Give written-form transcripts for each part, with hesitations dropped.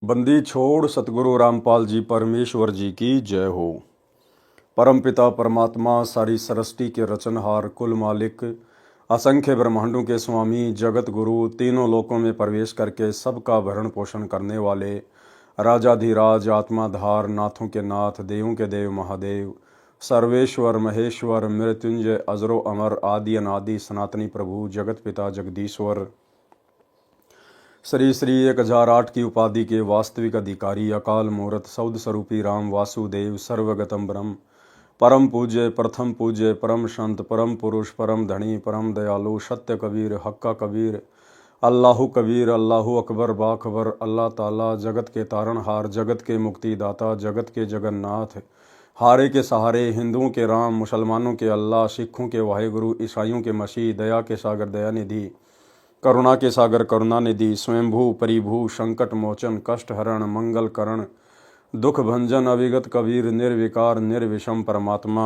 बंदी छोड़ सतगुरु रामपाल जी परमेश्वर जी की जय हो। परमपिता परमात्मा सारी सृष्टि के रचनहार कुल मालिक असंख्य ब्रह्मांडों के स्वामी जगत गुरु तीनों लोकों में प्रवेश करके सबका भरण पोषण करने वाले राजाधिराज आत्माधार नाथों के नाथ देवों के देव महादेव सर्वेश्वर महेश्वर मृत्युंजय अजरो अमर आदि अनादि सनातनी प्रभु जगत पिता जगदीश्वर श्री श्री 1008 की उपाधि के वास्तविक अधिकारी अकाल मूर्त सौद स्वरूपी राम वासुदेव सर्वगतम ब्रह्म परम पूज्य प्रथम पूज्य परम संत परम पुरुष परम धनी परम दयालु सत्य कबीर हक्का कबीर अल्लाहु कबीर अल्लाहु अकबर बाखबर अल्लाह ताला जगत के तारणहार जगत के मुक्तिदाता जगत के जगन्नाथ हारे के सहारे हिंदुओं के राम मुसलमानों के अल्लाह सिखों के वाहिगुरु ईसाइयों के मसीह दया के सागर दयानिधि करुणा के सागर करुणानिधि स्वयंभू परिभू संकट मोचन कष्ट हरण मंगल करण दुख भंजन अविगत कबीर निर्विकार निर्विषम परमात्मा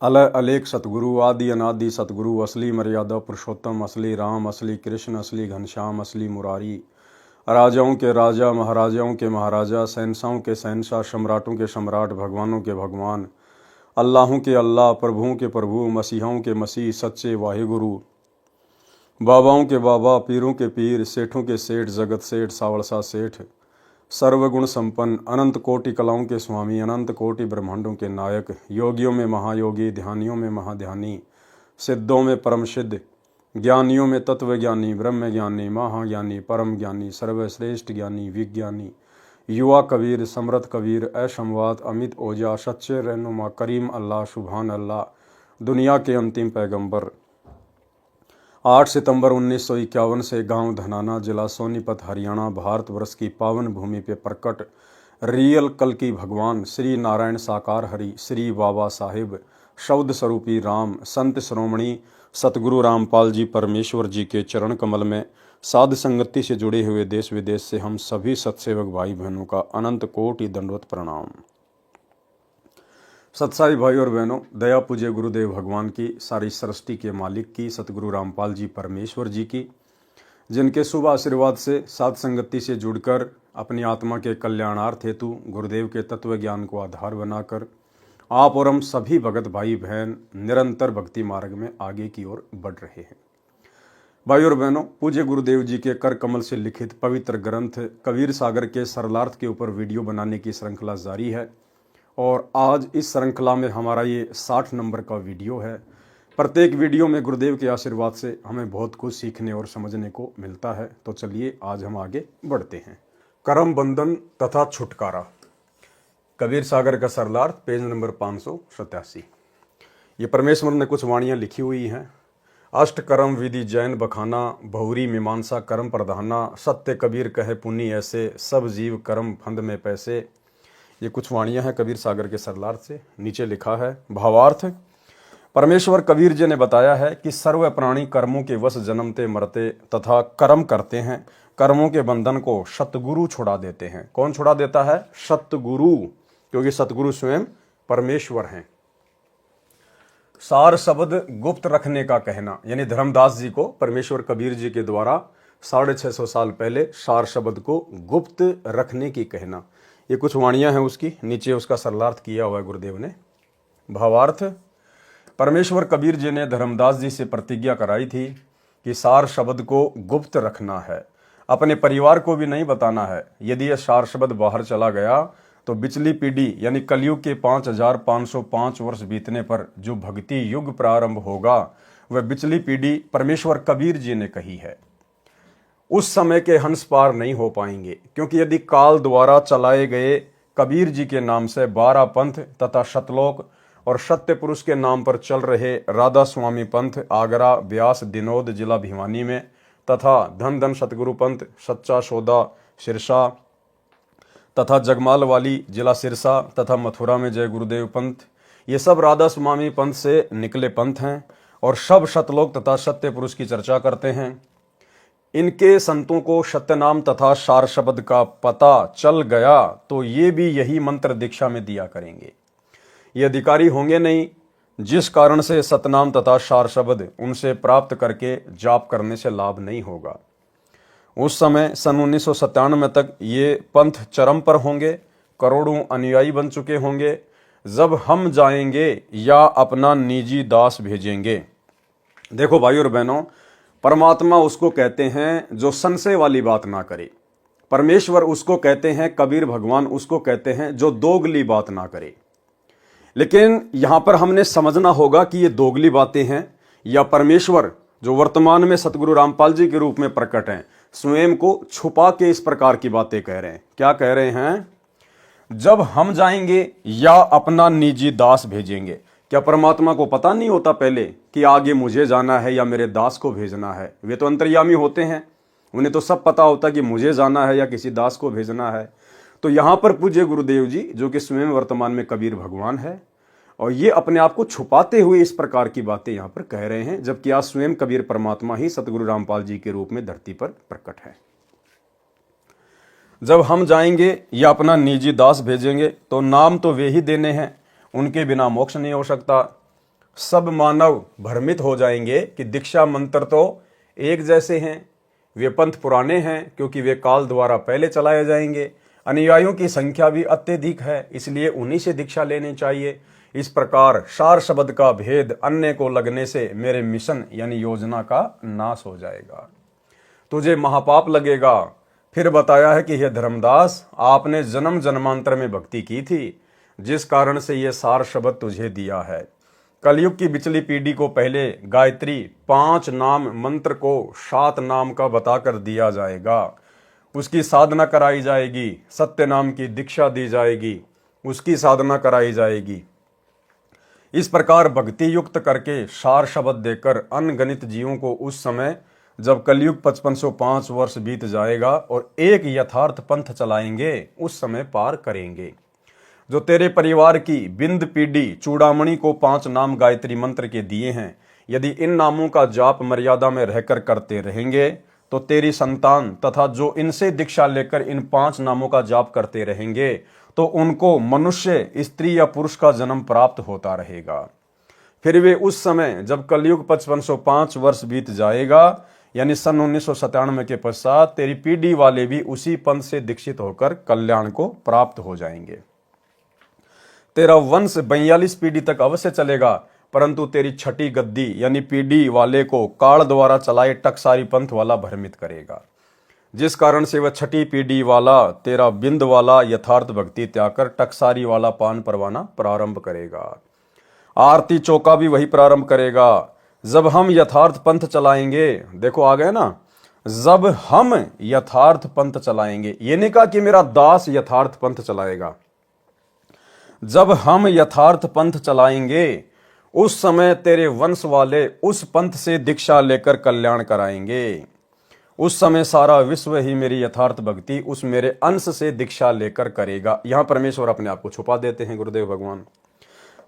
अलय अलेख सतगुरु आदि अनादि सतगुरु असली मर्यादा पुरुषोत्तम असली राम असली कृष्ण असली घनश्याम असली मुरारी राजाओं के राजा महाराजाओं के महाराजा शहंशाहों के शहंशाह सम्राटों के सम्राट भगवानों के भगवान अल्लाहों के अल्लाह प्रभुओं के प्रभु मसीहों के मसीह सच्चे वाहिगुरु बाबाओं के बाबा पीरों के पीर सेठों के सेठ जगत सेठ सावड़सा सेठ सर्वगुण संपन्न अनंत कोटि कलाओं के स्वामी अनंत कोटि ब्रह्मांडों के नायक योगियों में महायोगी ध्यानियों में महाध्यानी सिद्धों में परम सिद्ध ज्ञानियों में तत्वज्ञानी ब्रह्म ज्ञानी महाज्ञानी परम ज्ञानी सर्वश्रेष्ठ ज्ञानी विज्ञानी युवा कबीर समृद्ध कबीर ऐशमवाद अमित ओजा सच्चे रहनुमा करीम अल्लाह सुभान अल्लाह दुनिया के अंतिम पैगंबर 8 सितंबर 1951 से गांव धनाना जिला सोनीपत हरियाणा भारतवर्ष की पावन भूमि पे प्रकट रियल कल की भगवान श्री नारायण साकार हरि श्री बाबा साहिब शब्द स्वरूपी राम संत श्रोमणी सतगुरु रामपाल जी परमेश्वर जी के चरण कमल में साध संगति से जुड़े हुए देश विदेश से हम सभी सत्सेवक भाई बहनों का अनंत कोटि दंडवत प्रणाम। सत्साई भाई और बहनों, दया पूज्य गुरुदेव भगवान की सारी सृष्टि के मालिक की सतगुरु रामपाल जी परमेश्वर जी की, जिनके शुभ आशीर्वाद से साध संगति से जुड़कर अपनी आत्मा के कल्याणार्थ हेतु गुरुदेव के तत्व ज्ञान को आधार बनाकर आप और हम सभी भगत भाई बहन निरंतर भक्ति मार्ग में आगे की ओर बढ़ रहे हैं। भाई और बहनों, पूज्य गुरुदेव जी के कर कमल से लिखित पवित्र ग्रंथ कबीर सागर के सरलार्थ के ऊपर वीडियो बनाने की श्रृंखला जारी है और आज इस श्रृंखला में हमारा ये 60 नंबर का वीडियो है। प्रत्येक वीडियो में गुरुदेव के आशीर्वाद से हमें बहुत कुछ सीखने और समझने को मिलता है। तो चलिए आज हम आगे बढ़ते हैं। कर्म बंधन तथा छुटकारा, कबीर सागर का सरलार्थ, पेज नंबर 587। ये परमेश्वर ने कुछ वाणियाँ लिखी हुई हैं। अष्ट कर्म विधि जैन बखाना बहुरी मीमांसा कर्म प्रधाना सत्य कबीर कहे पुनि ऐसे सब जीव कर्म फंद में पैसे। ये कुछ वाणियाँ हैं कबीर सागर के सरलार्थ से। नीचे लिखा है भावार्थ। परमेश्वर कबीर जी ने बताया है कि सर्व प्राणी कर्मों के वश जन्मते मरते तथा कर्म करते हैं। कर्मों के बंधन को सतगुरु छुड़ा देते हैं। कौन छुड़ा देता है? सतगुरु, क्योंकि सतगुरु स्वयं परमेश्वर हैं। सार शब्द गुप्त रखने का कहना, यानी धर्मदास जी को परमेश्वर कबीर जी के द्वारा 650 साल पहले सार शब्द को गुप्त रखने की कहना। ये कुछ वाणियाँ हैं उसकी, नीचे उसका सरलार्थ किया हुआ है गुरुदेव ने। भावार्थ, परमेश्वर कबीर जी ने धर्मदास जी से प्रतिज्ञा कराई थी कि सार शब्द को गुप्त रखना है, अपने परिवार को भी नहीं बताना है। यदि यह सार शब्द बाहर चला गया तो बिचली पीढ़ी यानी कलयुग के 5505 वर्ष बीतने पर जो भक्ति युग प्रारंभ होगा वह बिचली पीढ़ी परमेश्वर कबीर जी ने कही है। उस समय के हंस पार नहीं हो पाएंगे, क्योंकि यदि काल द्वारा चलाए गए कबीर जी के नाम से 12 पंथ तथा शतलोक और सत्य पुरुष के नाम पर चल रहे राधा स्वामी पंथ आगरा ब्यास दिनोद जिला भिवानी में तथा धन धन सतगुरु पंथ सच्चा सौदा सिरसा तथा जगमाल वाली जिला सिरसा तथा मथुरा में जय गुरुदेव पंथ, ये सब राधा स्वामी पंथ से निकले पंथ हैं और सब शतलोक तथा सत्य पुरुष की चर्चा करते हैं। इनके संतों को सत्यनाम तथा सार शब्द का पता चल गया तो ये भी यही मंत्र दीक्षा में दिया करेंगे। ये अधिकारी होंगे नहीं, जिस कारण से सतनाम तथा सार शब्द उनसे प्राप्त करके जाप करने से लाभ नहीं होगा। उस समय सन 1997 तक ये पंथ चरम पर होंगे, करोड़ों अनुयायी बन चुके होंगे। जब हम जाएंगे या अपना निजी दास भेजेंगे। देखो भाई और बहनों, परमात्मा उसको कहते हैं जो संशय वाली बात ना करे। परमेश्वर उसको कहते हैं, कबीर भगवान उसको कहते हैं जो दोगली बात ना करे। लेकिन यहां पर हमने समझना होगा कि ये दोगली बातें हैं या परमेश्वर जो वर्तमान में सतगुरु रामपाल जी के रूप में प्रकट हैं, स्वयं को छुपा के इस प्रकार की बातें कह रहे हैं। क्या कह रहे हैं? जब हम जाएंगे या अपना निजी दास भेजेंगे। क्या परमात्मा को पता नहीं होता पहले कि आगे मुझे जाना है या मेरे दास को भेजना है? वे तो अंतर्यामी होते हैं, उन्हें तो सब पता होता कि मुझे जाना है या किसी दास को भेजना है। तो यहां पर पूज्य गुरुदेव जी जो कि स्वयं वर्तमान में कबीर भगवान है, और ये अपने आप को छुपाते हुए इस प्रकार की बातें यहां पर कह रहे हैं, जबकि आज स्वयं कबीर परमात्मा ही सतगुरु रामपाल जी के रूप में धरती पर प्रकट है। जब हम जाएंगे या अपना निजी दास भेजेंगे तो नाम तो वे ही देने हैं, उनके बिना मोक्ष नहीं हो सकता। सब मानव भ्रमित हो जाएंगे कि दीक्षा मंत्र तो एक जैसे हैं, वे पंथ पुराने हैं क्योंकि वे काल द्वारा पहले चलाए जाएंगे। अनुयायियों की संख्या भी अत्यधिक है, इसलिए उन्हीं से दीक्षा लेनी चाहिए। इस प्रकार सार शब्द का भेद अन्य को लगने से मेरे मिशन यानी योजना का नाश हो जाएगा, तुझे महापाप लगेगा। फिर बताया है कि हे धर्मदास, आपने जन्म जन्मांतर में भक्ति की थी, जिस कारण से यह सार शब्द तुझे दिया है। कलयुग की बिचली पीढ़ी को पहले गायत्री 5 नाम मंत्र को 7 नाम का बताकर दिया जाएगा, उसकी साधना कराई जाएगी। सत्य नाम की दीक्षा दी जाएगी, उसकी साधना कराई जाएगी। इस प्रकार भक्ति युक्त करके सार शब्द देकर अनगणित जीवों को उस समय जब कलयुग 5505 वर्ष बीत जाएगा और एक यथार्थ पंथ चलाएंगे, उस समय पार करेंगे। जो तेरे परिवार की बिंद पीढ़ी चूड़ामणि को 5 नाम गायत्री मंत्र के दिए हैं, यदि इन नामों का जाप मर्यादा में रहकर करते रहेंगे तो तेरी संतान तथा जो इनसे दीक्षा लेकर इन 5 नामों का जाप करते रहेंगे तो उनको मनुष्य, स्त्री या पुरुष का जन्म प्राप्त होता रहेगा। फिर वे उस समय जब कलयुग 5505 वर्ष बीत जाएगा, यानी सन 1997 के पश्चात, तेरी पीढ़ी वाले भी उसी पंथ से दीक्षित होकर कल्याण को प्राप्त हो जाएंगे। तेरा वंश 42 पीढ़ी तक अवश्य चलेगा, परंतु तेरी छठी गद्दी यानी पीढ़ी वाले को काल द्वारा चलाए टकसारी पंथ वाला भ्रमित करेगा, जिस कारण से वह छठी पीढ़ी वाला तेरा बिंद वाला यथार्थ भक्ति त्याग कर टकसारी वाला पान परवाना प्रारंभ करेगा। आरती चौका भी वही प्रारंभ करेगा। जब हम यथार्थ पंथ चलाएंगे, देखो आ गए ना, जब हम यथार्थ पंथ चलाएंगे, ये नहीं कहा कि मेरा दास यथार्थ पंथ चलाएगा। जब हम यथार्थ पंथ चलाएंगे उस समय तेरे वंश वाले उस पंथ से दीक्षा लेकर कल्याण कराएंगे। उस समय सारा विश्व ही मेरी यथार्थ भक्ति उस मेरे अंश से दीक्षा लेकर करेगा। यहां परमेश्वर अपने आप को छुपा देते हैं गुरुदेव भगवान।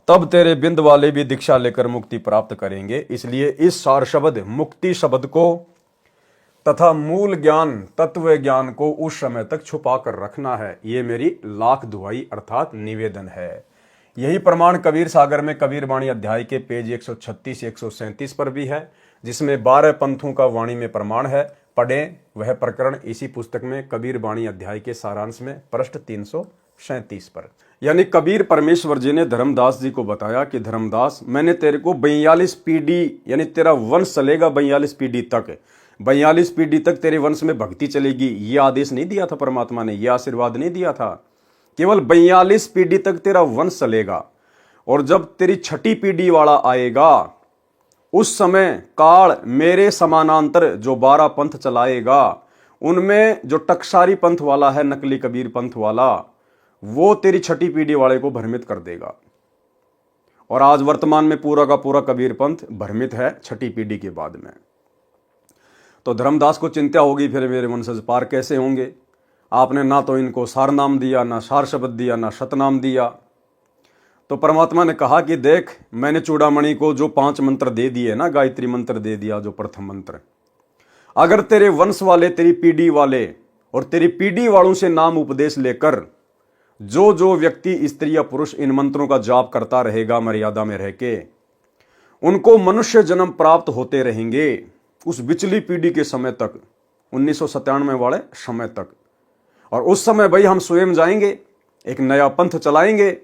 तब तेरे बिंद वाले भी दीक्षा लेकर मुक्ति प्राप्त करेंगे। इसलिए इस सार शब्द मुक्ति शब्द को तथा मूल ज्ञान तत्व ज्ञान को उस समय तक छुपा कर रखना है। ये मेरी लाख दुहाई अर्थात निवेदन है। यही प्रमाण कबीर सागर में कबीर वाणी अध्याय के पेज 136 137 पर भी है, जिसमें 12 पंथों का वाणी में प्रमाण है। पढ़ें वह प्रकरण इसी पुस्तक में कबीर वाणी अध्याय के सारांश में पृष्ठ 337 पर। यानी कबीर परमेश्वर जी ने धर्मदास जी को बताया कि धर्मदास, मैंने तेरे को 42 पीढ़ी यानी तेरा वंश चलेगा 42 पीढ़ी तक, 42 पीढ़ी तक तेरे वंश में भक्ति चलेगी। ये आदेश नहीं दिया था परमात्मा ने, यह आशीर्वाद नहीं दिया था। केवल 42 पीढ़ी तक तेरा वंश चलेगा, और जब तेरी छठी पीढ़ी वाला आएगा उस समय काल मेरे समानांतर जो 12 पंथ चलाएगा, उनमें जो टकसारी पंथ वाला है, नकली कबीर पंथ वाला, वो तेरी छठी पीढ़ी वाले को भ्रमित कर देगा। और आज वर्तमान में पूरा का पूरा कबीर पंथ भ्रमित है छठी पीढ़ी के बाद में। तो धर्मदास को चिंता होगी, फिर मेरे वंशज पार कैसे होंगे? आपने ना तो इनको सार नाम दिया, ना सार शब्द दिया, ना सतनाम दिया। तो परमात्मा ने कहा कि देख, मैंने चूड़ामणि को जो 5 मंत्र दे दिए ना, गायत्री मंत्र दे दिया जो प्रथम मंत्र, अगर तेरे वंश वाले, तेरी पीढ़ी वाले और तेरी पीढ़ी वालों से नाम उपदेश लेकर जो जो व्यक्ति स्त्री या पुरुष इन मंत्रों का जाप करता रहेगा मर्यादा में रह के, उनको मनुष्य जन्म प्राप्त होते रहेंगे उस बिचली पीढ़ी के समय तक। 1997 वाले समय तक। और उस समय भाई हम स्वयं जाएंगे, एक नया पंथ चलाएंगे,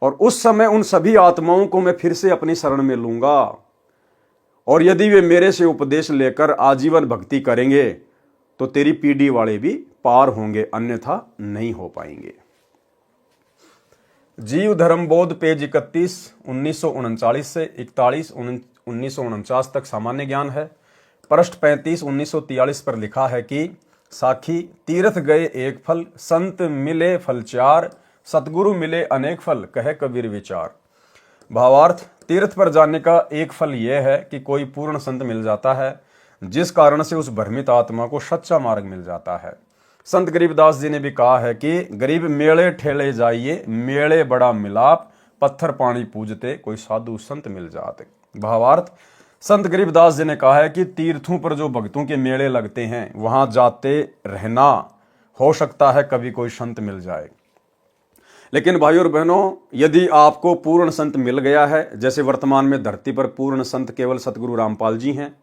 और उस समय उन सभी आत्माओं को मैं फिर से अपनी शरण में लूंगा। और यदि वे मेरे से उपदेश लेकर आजीवन भक्ति करेंगे तो तेरी पीढ़ी वाले भी पार होंगे, अन्यथा नहीं हो पाएंगे। जीव धर्म बोध पेज 31, 1939 से 41, 1949 तक सामान्य ज्ञान है। पृष्ठ 35, 1943 पर लिखा है कि साखी तीर्थ गए एक फल, संत मिले फल चार, सतगुरु मिले अनेक फल, कहे कबीर विचार। भावार्थ, तीर्थ पर जाने का एक फल यह है कि कोई पूर्ण संत मिल जाता है, जिस कारण से उस भ्रमित आत्मा को सच्चा मार्ग मिल जाता है। संत गरीबदास जी ने भी कहा है कि गरीब मेले ठेले जाइए, मेले बड़ा मिलाप, पत्थर पानी पूजते, कोई साधु संत मिल जाते। भावार्थ, संत गरीबदास जी ने कहा है कि तीर्थों पर जो भक्तों के मेले लगते हैं वहां जाते रहना, हो सकता है कभी कोई संत मिल जाए। लेकिन भाइयों और बहनों, यदि आपको पूर्ण संत मिल गया है, जैसे वर्तमान में धरती पर पूर्ण संत केवल सतगुरु रामपाल जी हैं,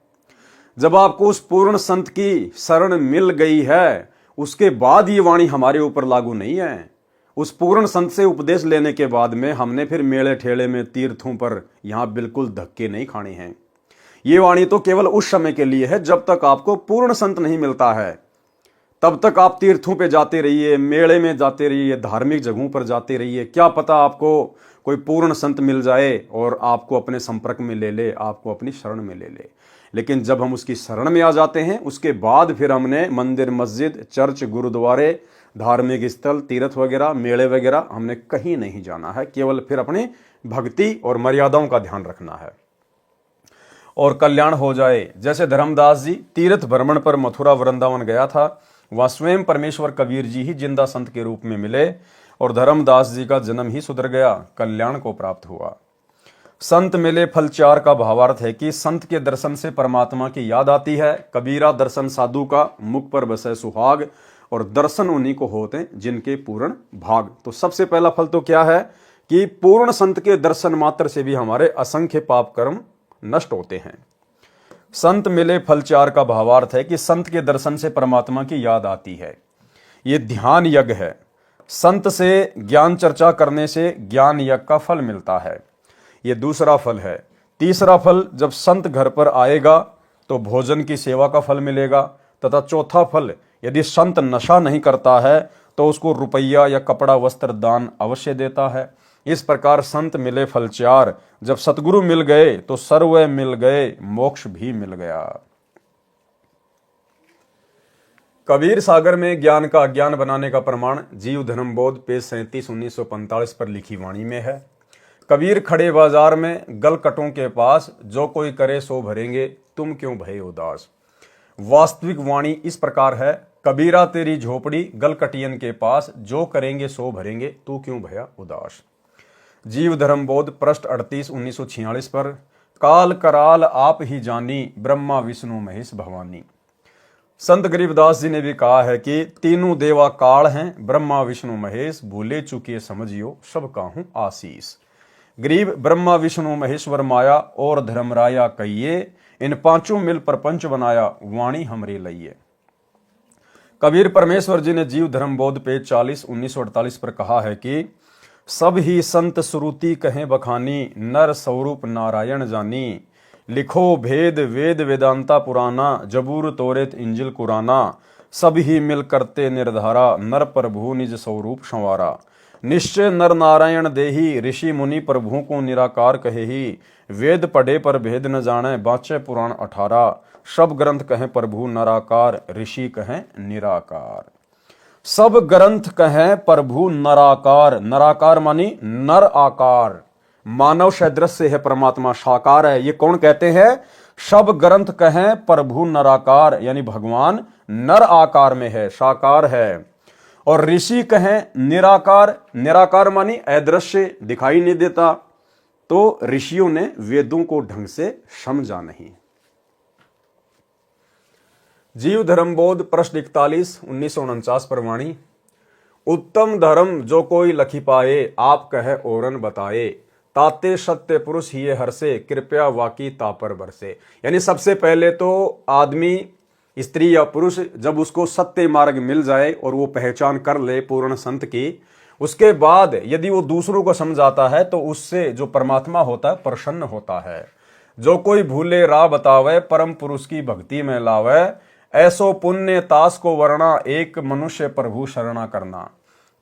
जब आपको उस पूर्ण संत की शरण मिल गई है, उसके बाद ये वाणी हमारे ऊपर लागू नहीं है। उस पूर्ण संत से उपदेश लेने के बाद में हमने फिर मेले ठेले में तीर्थों पर यहां बिल्कुल धक्के नहीं खाने हैं। ये वाणी तो केवल उस समय के लिए है जब तक आपको पूर्ण संत नहीं मिलता है। तब तक आप तीर्थों पे जाते रहिए, मेले में जाते रहिए, धार्मिक जगहों पर जाते रहिए। क्या पता आपको कोई पूर्ण संत मिल जाए और आपको अपने संपर्क में ले ले, आपको अपनी शरण में ले ले। लेकिन जब हम उसकी शरण में आ जाते हैं, उसके बाद फिर हमने मंदिर, मस्जिद, चर्च, गुरुद्वारे, धार्मिक स्थल, तीर्थ वगैरह, मेले वगैरह हमने कहीं नहीं जाना है। केवल फिर अपनी भक्ति और मर्यादाओं का ध्यान रखना है और कल्याण हो जाए। जैसे धर्मदास जी तीर्थ भ्रमण पर मथुरा वृंदावन गया था, वह स्वयं परमेश्वर कबीर जी ही जिंदा संत के रूप में मिले और धर्मदास जी का जन्म ही सुधर गया, कल्याण को प्राप्त हुआ। संत मिले फल चार का भावार्थ है कि संत के दर्शन से परमात्मा की याद आती है। कबीरा दर्शन साधु का, मुख पर बसे सुहाग, और दर्शन उन्हीं को होते हैं जिनके पूर्ण भाग। तो सबसे पहला फल तो क्या है कि पूर्ण संत के दर्शन मात्र से भी हमारे असंख्य पाप कर्म नष्ट होते हैं। संत मिले फल चार का भावार्थ है कि संत के दर्शन से परमात्मा की याद आती है। ये ध्यान यज्ञ है। संत से ज्ञान चर्चा करने से ज्ञान यज्ञ का फल मिलता है। ये दूसरा फल है। तीसरा फल, जब संत घर पर आएगा तो भोजन की सेवा का फल मिलेगा। तथा चौथा फल, यदि संत नशा नहीं करता है तो उसको रुपया या कपड़ा वस्त्र दान अवश्य देता है। इस प्रकार संत मिले फल चार, जब सतगुरु मिल गए तो सर्व मिल गए, मोक्ष भी मिल गया। कबीर सागर में ज्ञान का अज्ञान बनाने का प्रमाण जीव धर्म बोध पेज 37, 1945 पर लिखी वाणी में है। कबीर खड़े बाजार में गलकटों के पास, जो कोई करे सो भरेंगे, तुम क्यों भये उदास। वास्तविक वाणी इस प्रकार है, कबीरा तेरी झोपड़ी गलकटियन के पास, जो करेंगे सो भरेंगे, तू क्यों भया उदास। जीव धर्म बोध पृष्ठ 38, 1946 पर, काल कराल आप ही जानी, ब्रह्मा विष्णु महेश भवानी। संत गरीबदास जी ने भी कहा है कि तीनों देवा काल हैं, ब्रह्मा विष्णु महेश, भूले चुके समझियो सब काहूं आशीष। गरीब ब्रह्मा विष्णु महेश्वर माया और धर्मराया कहिए, इन पांचों मिल प्रपंच बनाया, वाणी हमरे लइये। कबीर परमेश्वर जी ने जीव धर्म बोध पेज 40, 1948 पर कहा है कि सब ही संत श्रुति कहें बखानी, नर स्वरूप नारायण जानी। लिखो भेद वेद वेदांता पुराना, जबूर तोरेत इंजिल कुराना। सब ही मिल करते निर्धारा, नर प्रभु निज स्वरूप संवारा। निश्चय नर नारायण देही, ऋषि मुनि प्रभु को निराकार कहे ही। वेद पढ़े पर भेद न जाने, बाँचे पुराण 18। सब ग्रंथ कहें प्रभु नराकार, ऋषि कहें निराकार। सब ग्रंथ कहें प्रभु नराकार। नराकार मानी नर आकार, मानव सदृश से है परमात्मा, साकार है। ये कौन कहते हैं? सब ग्रंथ कहें प्रभु नराकार, यानी भगवान नर आकार में है, साकार है। और ऋषि कहें निराकार। निराकार मानी अदृश्य, दिखाई नहीं देता। तो ऋषियों ने वेदों को ढंग से समझा नहीं। जीव धर्म बोध प्रश्न 41, 1949 पर वाणी, उत्तम धर्म जो कोई लखी पाए, आप कहे औरन बताए। ताते सत्य पुरुष ही हरसे, कृपया वाकी तापर बरसे। यानी सबसे पहले तो आदमी स्त्री या पुरुष जब उसको सत्य मार्ग मिल जाए और वो पहचान कर ले पूर्ण संत की, उसके बाद यदि वो दूसरों को समझाता है तो उससे जो परमात्मा होता है प्रसन्न होता है। जो कोई भूले राह बतावे, परम पुरुष की भक्ति में लावे, ऐसो पुण्य तास को वर्णा, एक मनुष्य प्रभु शरणा करना।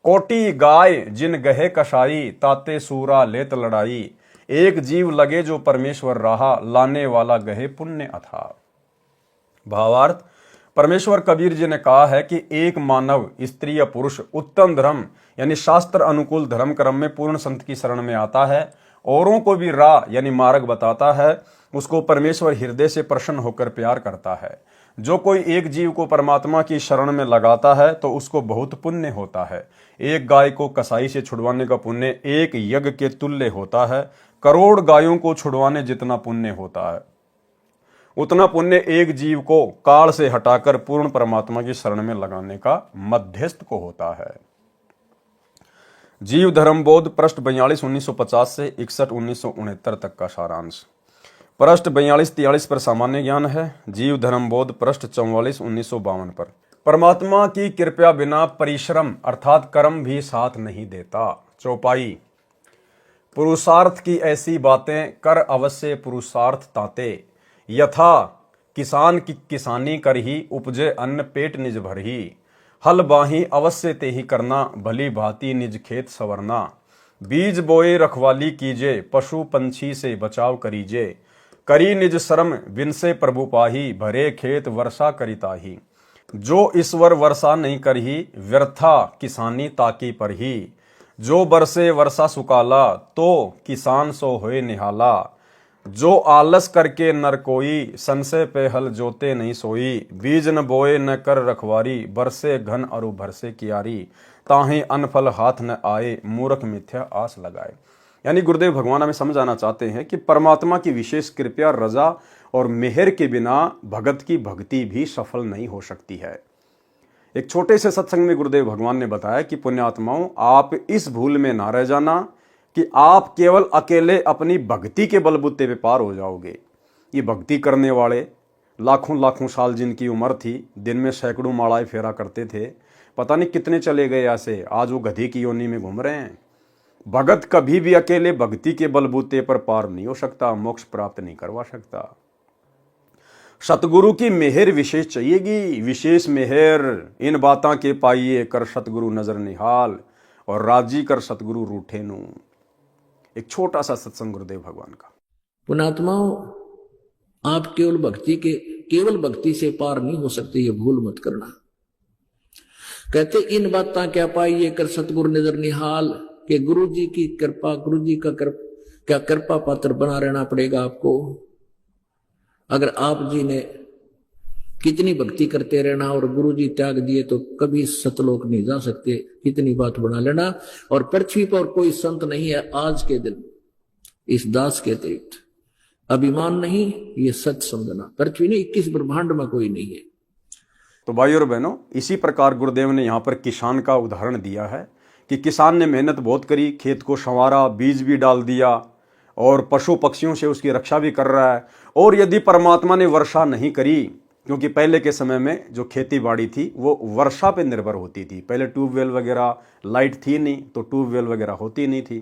कोटि गाय जिन गहे कसाई, ताते सूरा लेत लड़ाई, एक जीव लगे जो परमेश्वर रहा, लाने वाला गहे पुण्य अथा। भावार्थ, परमेश्वर कबीर जी ने कहा है कि एक मानव, स्त्री या पुरुष, उत्तम धर्म यानी शास्त्र अनुकूल धर्म कर्म में पूर्ण संत की शरण में आता है, औरों को भी राह यानी मार्ग बताता है, उसको परमेश्वर हृदय से प्रसन्न होकर प्यार करता है। जो कोई एक जीव को परमात्मा की शरण में लगाता है तो उसको बहुत पुण्य होता है। एक गाय को कसाई से छुड़वाने का पुण्य एक यज्ञ के तुल्य होता है। करोड़ गायों को छुड़वाने जितना पुण्य होता है, उतना पुण्य एक जीव को काल से हटाकर पूर्ण परमात्मा की शरण में लगाने का मध्यस्थ को होता है। जीव धर्म बोध, पृष्ठ 42 1950 से 61 1969 तक का सारांश। पृष्ठ 42-43 पर सामान्य ज्ञान है। जीव धर्म बोध, पृष्ठ 44 1952 पर। परमात्मा की कृपया बिना परिश्रम अर्थात कर्म भी साथ नहीं देता। चौपाई। पुरुषार्थ की ऐसी बातें कर अवश्य पुरुषार्थ ताते, यथा किसान की किसानी कर ही, उपजे अन्न पेट निज भर ही। हल बाही अवश्य ते ही करना, भली भांति निज खेत संवरना। बीज बोए रखवाली कीजे, पशु पंछी से बचाव करीजे। करी निज श्रम विनसे प्रभु पाही, भरे खेत वर्षा करिताही। जो ईश्वर वर्षा नहीं करही, व्यर्था किसानी ताकी पर ही। जो बरसे वर्षा सुकाला, तो किसान सो होए निहाला। जो आलस करके नर कोई, संशय पे हल जोते नहीं सोई। बीज न बोए न कर रखवारी, बरसे घन अरु भरसे कियारी। ताहे अनफल हाथ न आए, मूर्ख मिथ्या आस लगाए। यानी गुरुदेव भगवान हमें समझाना चाहते हैं कि परमात्मा की विशेष कृपा, रजा और मेहर के बिना भगत की भक्ति भी सफल नहीं हो सकती है। एक छोटे से सत्संग में गुरुदेव भगवान ने बताया कि पुण्यात्माओं, आप इस भूल में ना रह जाना कि आप केवल अकेले अपनी भक्ति के बलबूते पे पार हो जाओगे। ये भक्ति करने वाले लाखों लाखों साल जिनकी उम्र थी, दिन में सैकड़ों मालाएं फेरा करते थे, पता नहीं कितने चले गए ऐसे, आज वो गधी की योनि में घूम रहे हैं। भगत कभी भी अकेले भक्ति के बलबूते पर पार नहीं हो सकता, मोक्ष प्राप्त नहीं करवा सकता। सतगुरु की मेहर विशेष चाहिएगी, विशेष मेहर। इन बातां के पाइए कर सतगुरु नजर निहाल, और राजी कर सतगुरु रूठे नू। एक छोटा सा सत्संग गुरुदेव भगवान का। पुणात्माओं, आप केवल भक्ति से पार नहीं हो सकते, ये भूल मत करना। कहते इन बातां क्या पाइए कर सतगुरु नजर निहाल, कि गुरु जी की कृपा, गुरु जी का क्या कृपा पात्र बना रहना पड़ेगा आपको। अगर आप जी ने कितनी भक्ति करते रहना और गुरु जी त्याग दिए तो कभी सतलोक नहीं जा सकते, कितनी बात बना लेना। और पृथ्वी पर कोई संत नहीं है आज के दिन इस दास के अतिरिक्त। अभिमान नहीं, ये सच समझना। पृथ्वी ने 21 ब्रह्मांड में कोई नहीं है। तो भाई और बहनों, इसी प्रकार गुरुदेव ने यहाँ पर किसान का उदाहरण दिया है कि किसान ने मेहनत बहुत करी, खेत को संवारा, बीज भी डाल दिया और पशु पक्षियों से उसकी रक्षा भी कर रहा है। और यदि परमात्मा ने वर्षा नहीं करी, क्योंकि पहले के समय में जो खेती बाड़ी थी वो वर्षा पे निर्भर होती थी, पहले ट्यूबवेल वगैरह, लाइट थी नहीं तो ट्यूबवेल वगैरह होती नहीं थी,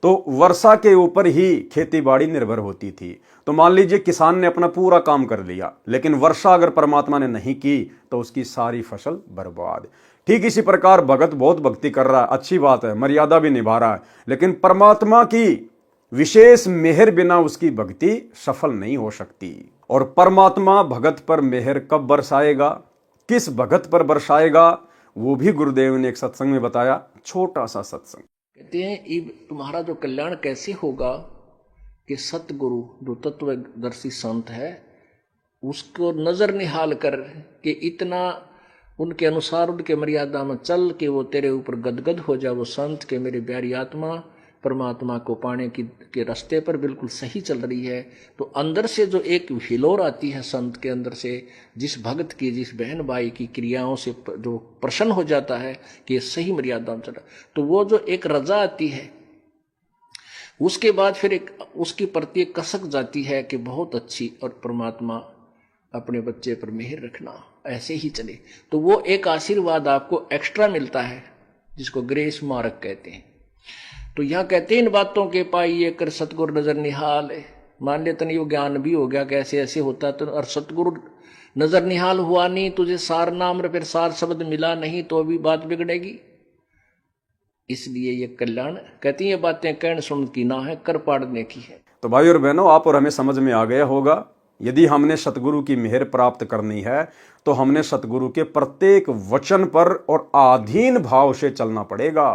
तो वर्षा के ऊपर ही खेती बाड़ी निर्भर होती थी। तो मान लीजिए किसान ने अपना पूरा काम कर लिया, लेकिन वर्षा अगर परमात्मा ने नहीं की तो उसकी सारी फसल बर्बाद। ठीक इसी प्रकार भगत बहुत भक्ति कर रहा है, अच्छी बात है, मर्यादा भी निभा रहा है, लेकिन परमात्मा की विशेष मेहर बिना उसकी भक्ति सफल नहीं हो सकती। और परमात्मा भगत पर मेहर कब बरसाएगा, किस भगत पर बरसाएगा, वो भी गुरुदेव ने एक सत्संग में बताया, छोटा सा सत्संग। कहते हैं तुम्हारा जो कल्याण कैसे होगा कि सतगुरु जो तत्वदर्शी संत है उसको नजर निहाल कर के इतना उनके अनुसार उनके मर्यादा में चल के वो तेरे ऊपर गदगद हो जाए। वो संत के मेरी प्यारी आत्मा परमात्मा को पाने के रास्ते पर बिल्कुल सही चल रही है। तो अंदर से जो एक हिलोर आती है संत के अंदर से, जिस भक्त की, जिस बहन भाई की क्रियाओं से जो प्रसन्न हो जाता है कि ये सही मर्यादा में चला, तो वो जो एक रजा आती है उसके बाद फिर एक उसकी प्रति कसक जाती है कि बहुत अच्छी और परमात्मा अपने बच्चे पर मेहर रखना, ऐसे ही चले तो वो एक आशीर्वाद आपको एक्स्ट्रा मिलता है, जिसको ग्रेस मार्क कहते हैं। तो यहां कहते हैं इन बातों के पाइए कर सतगुरु नजर निहाल है। मान ले तन ज्ञान भी हो गया कैसे ऐसे होता तो, और सतगुरु नजर निहाल हुआ नहीं, तुझे सार नाम फिर सार शब्द मिला नहीं, तो अभी बात बिगड़ेगी। इसलिए ये कल्याण कहती है बातें कहन सुन की ना है, कर पाड़ने की है। तो भाई और बहनों, आप और हमें समझ में आ गया होगा, यदि हमने सतगुरु की मेहर प्राप्त करनी है तो हमने सतगुरु के प्रत्येक वचन पर और आधीन भाव से चलना पड़ेगा।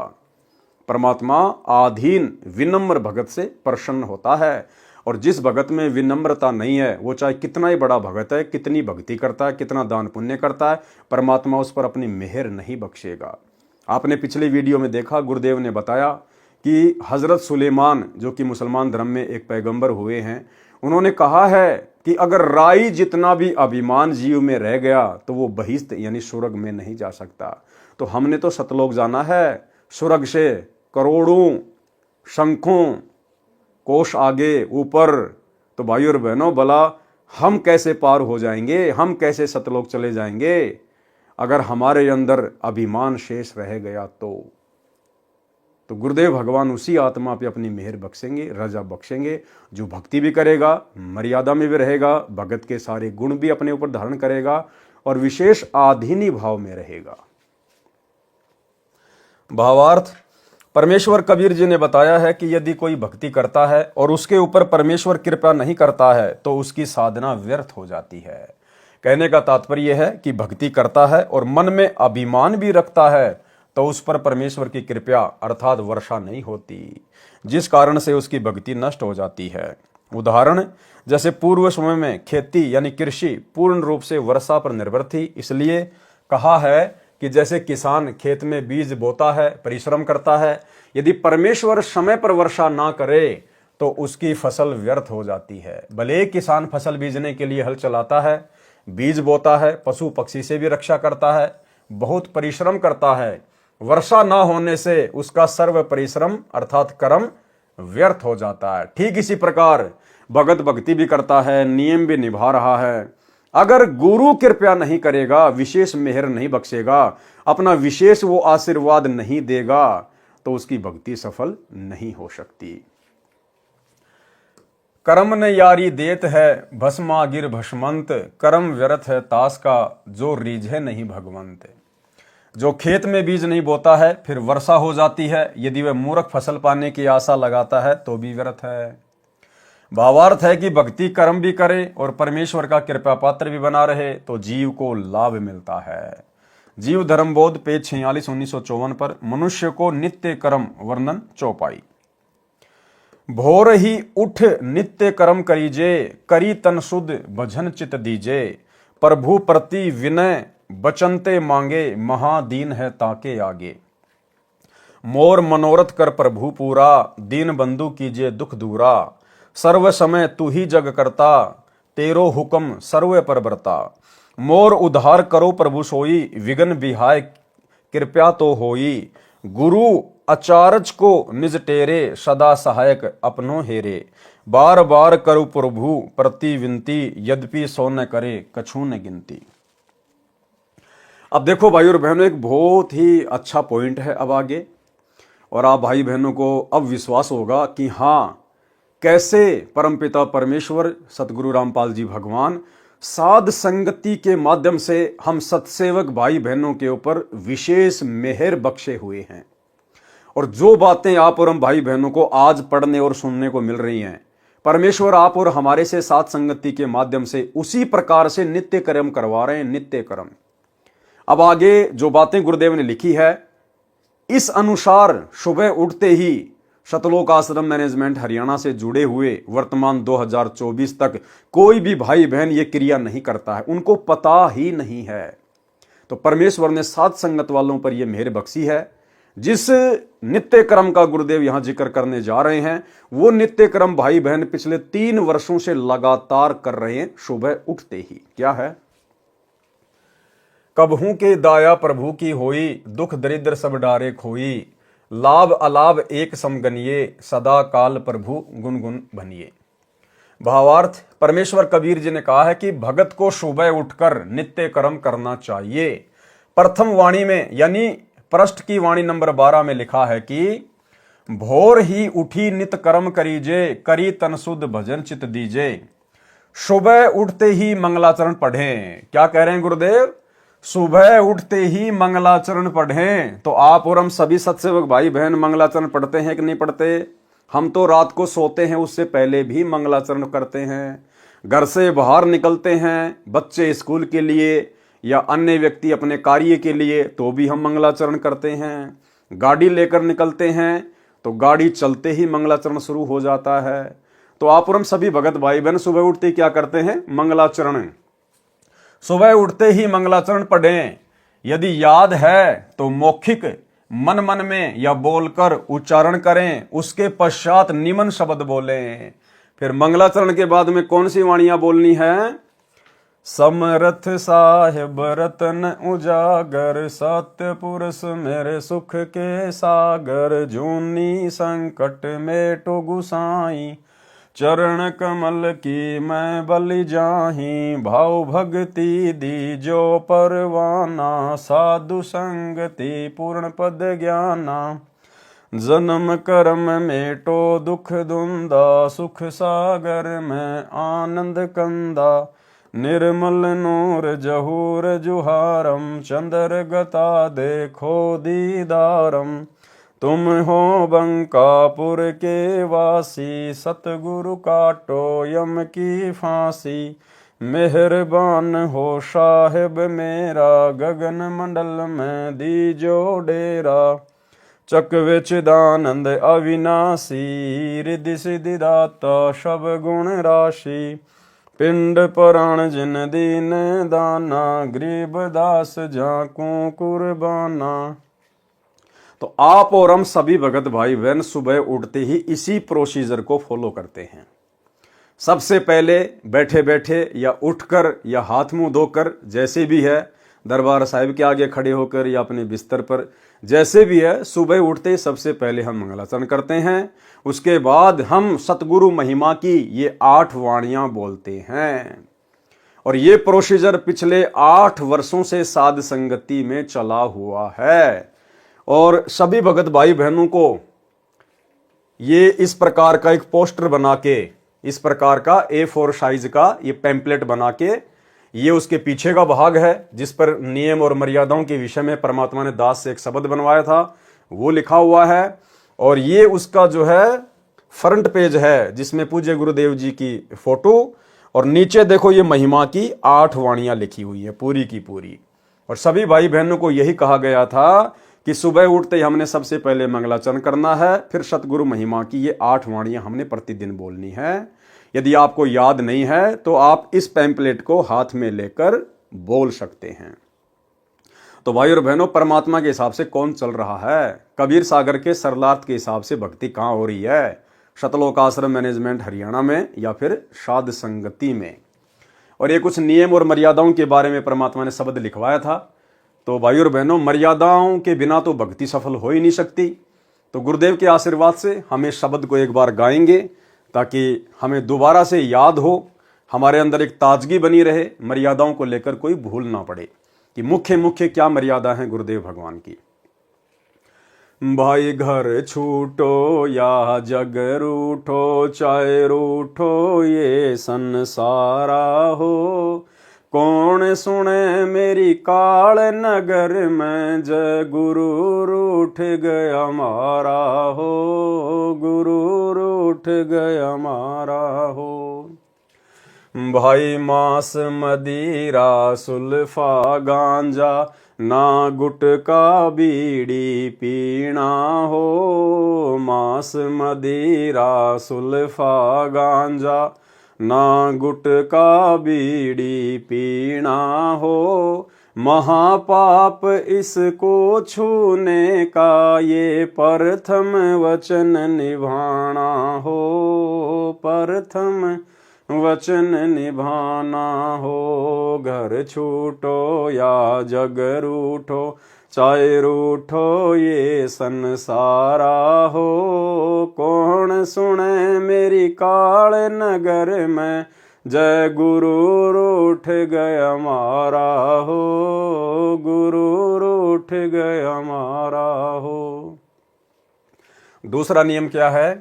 परमात्मा आधीन विनम्र भगत से प्रसन्न होता है, और जिस भगत में विनम्रता नहीं है, वो चाहे कितना ही बड़ा भगत है, कितनी भक्ति करता है, कितना दान पुण्य करता है, परमात्मा उस पर अपनी मेहर नहीं बख्शेगा। आपने पिछले वीडियो में देखा, गुरुदेव ने बताया कि हजरत सुलेमान, जो कि मुसलमान धर्म में एक पैगंबर हुए हैं, उन्होंने कहा है कि अगर राई जितना भी अभिमान जीव में रह गया तो वो बहिश्त यानी स्वर्ग में नहीं जा सकता। तो हमने तो सतलोक जाना है, स्वर्ग से करोड़ों शंखों कोष आगे ऊपर। तो भाई और बहनों, भला हम कैसे पार हो जाएंगे, हम कैसे सतलोक चले जाएंगे अगर हमारे अंदर अभिमान शेष रह गया तो गुरुदेव भगवान उसी आत्मा पे अपनी मेहर बख्शेंगे, रजा बख्शेंगे, जो भक्ति भी करेगा, मर्यादा में भी रहेगा, भगत के सारे गुण भी अपने ऊपर धारण करेगा और विशेष आधीनी भाव में रहेगा। भावार्थ, परमेश्वर कबीर जी ने बताया है कि यदि कोई भक्ति करता है और उसके ऊपर परमेश्वर कृपा नहीं करता है तो उसकी साधना व्यर्थ हो जाती है। कहने का तात्पर्य है कि भक्ति करता है और मन में अभिमान भी रखता है तो उस पर परमेश्वर की कृपा अर्थात वर्षा नहीं होती, जिस कारण से उसकी भक्ति नष्ट हो जाती है। उदाहरण, जैसे पूर्व समय में खेती यानी कृषि पूर्ण रूप से वर्षा पर निर्भर थी, इसलिए कहा है कि जैसे किसान खेत में बीज बोता है, परिश्रम करता है, यदि परमेश्वर समय पर वर्षा ना करे तो उसकी फसल व्यर्थ हो जाती है। भले किसान फसल बीजने के लिए हल चलाता है, बीज बोता है, पशु पक्षी से भी रक्षा करता है, बहुत परिश्रम करता है, वर्षा ना होने से उसका सर्व परिश्रम अर्थात कर्म व्यर्थ हो जाता है। ठीक इसी प्रकार भगत भक्ति भी करता है, नियम भी निभा रहा है, अगर गुरु कृपया नहीं करेगा, विशेष मेहर नहीं बख्शेगा, अपना विशेष वो आशीर्वाद नहीं देगा तो उसकी भक्ति सफल नहीं हो सकती। कर्म न यारी देत है भस्मा गिर भस्मंत, कर्म व्यर्थ है तास का जो रीझे नहीं भगवंत। जो खेत में बीज नहीं बोता है फिर वर्षा हो जाती है, यदि वह मूर्ख फसल पाने की आशा लगाता है तो भी व्यर्थ है। भावार्थ है कि भक्ति कर्म भी करे और परमेश्वर का कृपा पात्र भी बना रहे तो जीव को लाभ मिलता है। जीव धर्मबोध पेज 46 1954 पर मनुष्य को नित्य कर्म वर्णन चौपाई। भोर ही उठ नित्य कर्म करीजे, करी तन शुद्ध भजन चित दीजे। प्रभु प्रति विनय बचनते मांगे, महादीन है ताके आगे। मोर मनोरथ कर प्रभु पूरा, दीन बंधु कीजिए दुख दूरा। सर्व समय तू ही जग करता, तेरो हुक्म सर्व पर बरता। मोर उद्धार करो प्रभु सोई, विघ्न विहाय कृपया तो होई। गुरु अचारज को निज टेरे, सदा सहायक अपनो हेरे। बार बार करो प्रभु प्रति विनती, यद्यपि सो न करे कछु न गिनती। अब देखो भाई और बहनों, एक बहुत ही अच्छा पॉइंट है अब आगे, और आप भाई बहनों को अब विश्वास होगा कि हाँ, कैसे परमपिता परमेश्वर सतगुरु रामपाल जी भगवान साध संगति के माध्यम से हम सत्सेवक भाई बहनों के ऊपर विशेष मेहर बख्शे हुए हैं। और जो बातें आप और हम भाई बहनों को आज पढ़ने और सुनने को मिल रही हैं, परमेश्वर आप और हमारे से साध संगति के माध्यम से उसी प्रकार से नित्य कर्म करवा रहे हैं, नित्य कर्म। अब आगे जो बातें गुरुदेव ने लिखी है, इस अनुसार सुबह उठते ही सतलोक आश्रम मैनेजमेंट हरियाणा से जुड़े हुए वर्तमान 2024 तक कोई भी भाई बहन ये क्रिया नहीं करता है, उनको पता ही नहीं है। तो परमेश्वर ने साध संगत वालों पर यह मेहर बख्शी है। जिस नित्य क्रम का गुरुदेव यहां जिक्र करने जा रहे हैं, वो नित्य क्रम भाई बहन पिछले 3 वर्षों से लगातार कर रहे हैं सुबह उठते ही। क्या है? कबहू के दाया प्रभु की होई, दुख दरिद्र सब डारे खोई। लाभ अलाभ एक समगनिये, सदा काल प्रभु गुनगुन बनिए। भावार्थ, परमेश्वर कबीर जी ने कहा है कि भगत को सुबह उठकर नित्य कर्म करना चाहिए। प्रथम वाणी में यानी पृष्ठ की वाणी नंबर 12 में लिखा है कि भोर ही उठी नित कर्म करीजे, करी तन शुद्ध भजन चित दीजे। सुबह उठते ही मंगलाचरण पढ़ें। क्या कह रहे हैं गुरुदेव? सुबह उठते ही मंगलाचरण पढ़ें। तो आप और हम सभी सत्सेवक भाई बहन मंगलाचरण पढ़ते हैं कि नहीं पढ़ते? हम तो रात को सोते हैं उससे पहले भी मंगलाचरण करते हैं। घर से बाहर निकलते हैं बच्चे स्कूल के लिए या अन्य व्यक्ति अपने कार्य के लिए, तो भी हम मंगलाचरण करते हैं। गाड़ी लेकर निकलते हैं तो गाड़ी चलते ही मंगलाचरण शुरू हो जाता है। तो आप और हम सभी भगत भाई बहन सुबह उठते ही क्या करते हैं? मंगलाचरण। सुबह उठते ही मंगलाचरण पढ़ें। यदि याद है तो मौखिक मन मन में या बोलकर उच्चारण करें, उसके पश्चात निमन शब्द बोलें। फिर मंगलाचरण के बाद में कौन सी वाणियां बोलनी है? समरथ साहिब रतन उजागर, सत्य पुरुष मेरे सुख के सागर, जूनी संकट मेटो गुसाई, चरण कमल की मैं बलि जाही, भाव भक्ति दी जो परवाना, साधु संगति पूर्ण पद ज्ञाना, जन्म कर्म मेटो दुख दुंदा, सुख सागर में आनंद कंदा, निर्मल नूर जहूर जुहारम, चंद्र गता देखो दीदारम, तुम हो बंकापुर के वासी, सतगुरु काटो यम की फांसी, मेहरबान हो साहिब मेरा, गगन मंडल में दीजो डेरा, चकवे चिदानंद अविनाशी, रिद्धि सिद्धि दाता सब गुण राशि, पिंड पुराण जिन दीन दाना, गरीब दास जाकू कुर्बाना। तो आप और हम सभी भगत भाई बहन सुबह उठते ही इसी प्रोसीजर को फॉलो करते हैं। सबसे पहले बैठे बैठे या उठकर या हाथ मुंह धोकर, जैसे भी है, दरबार साहिब के आगे खड़े होकर या अपने बिस्तर पर, जैसे भी है, सुबह उठते ही सबसे पहले हम मंगलाचरण करते हैं। उसके बाद हम सतगुरु महिमा की ये 8 वाणियां बोलते हैं। और ये प्रोसीजर पिछले 8 वर्षों से साध संगति में चला हुआ है। और सभी भगत भाई बहनों को ये इस प्रकार का एक पोस्टर बना के, इस प्रकार का A4 साइज का ये पैम्पलेट बना के, ये उसके पीछे का भाग है जिस पर नियम और मर्यादाओं के विषय में परमात्मा ने दास से एक शब्द बनवाया था, वो लिखा हुआ है। और ये उसका जो है फ्रंट पेज है जिसमें पूज्य गुरुदेव जी की फोटो, और नीचे देखो ये महिमा की 8 वाणियां लिखी हुई है पूरी की पूरी। और सभी भाई बहनों को यही कहा गया था कि सुबह उठते ही हमने सबसे पहले मंगलाचरण करना है, फिर सतगुरु महिमा की ये 8 वाणियां हमने प्रतिदिन बोलनी है। यदि आपको याद नहीं है तो आप इस पैम्पलेट को हाथ में लेकर बोल सकते हैं। तो भाई और बहनों, परमात्मा के हिसाब से कौन चल रहा है? कबीर सागर के सरलार्थ के हिसाब से भक्ति कहाँ हो रही है? शतलोक आश्रम मैनेजमेंट हरियाणा में या फिर साध संगति में। और ये कुछ नियम और मर्यादाओं के बारे में परमात्मा ने शब्द लिखवाया था। तो भाई और बहनों, मर्यादाओं के बिना तो भक्ति सफल हो ही नहीं सकती। तो गुरुदेव के आशीर्वाद से हम इस शब्द को एक बार गाएंगे ताकि हमें दोबारा से याद हो, हमारे अंदर एक ताजगी बनी रहे, मर्यादाओं को लेकर कोई भूल ना पड़े कि मुख्य मुख्य क्या मर्यादा है गुरुदेव भगवान की। भाई घर छूटो या जग रूठो, चाहे रूठो ये संसारा हो, कौन सुने मेरी काल नगर में, जय गुरु रूठ गया मारा हो, गुरु रूठ गया मारा हो। भाई मांस मदिरा सुल्फा गांजा, ना गुटका बीड़ी पीना हो, मांस मदिरा सुल्फा गांजा, ना गुटका बीड़ी पीना हो, महापाप इसको छूने का, ये प्रथम वचन निभाना हो, प्रथम वचन निभाना हो। घर छूटो या जग रूठो, चाहे रूठो ये संसारा हो। कौन सुने मेरी काल नगर में, जय गुरु रूठ गया मारा हो, गुरु रूठ गया मारा हो। दूसरा नियम क्या है?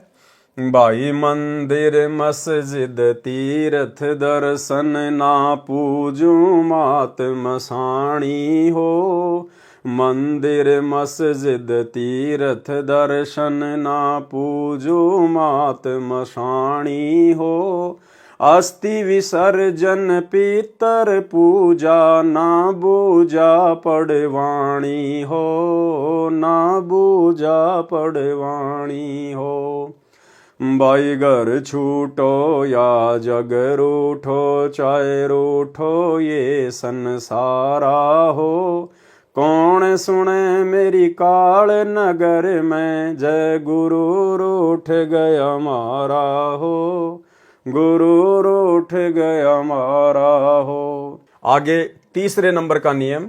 भाई मंदिर मस्जिद तीर्थ दर्शन ना पूजू मात मसाणी हो। मंदिर मस्जिद तीर्थ दर्शन ना पूजू मात मसाणी हो। अस्थि विसर्जन पितर पूजा ना बूजा पड़वाणी हो, ना बूजा पड़वाणी हो। भाई घर छूटो या जग रूठो, चाहे रूठो ये संसारा हो। कौन सुने मेरी काल नगर में, जय गुरु रूठ गया मारा हो, गुरु रूठ गया मारा हो। आगे तीसरे नंबर का नियम,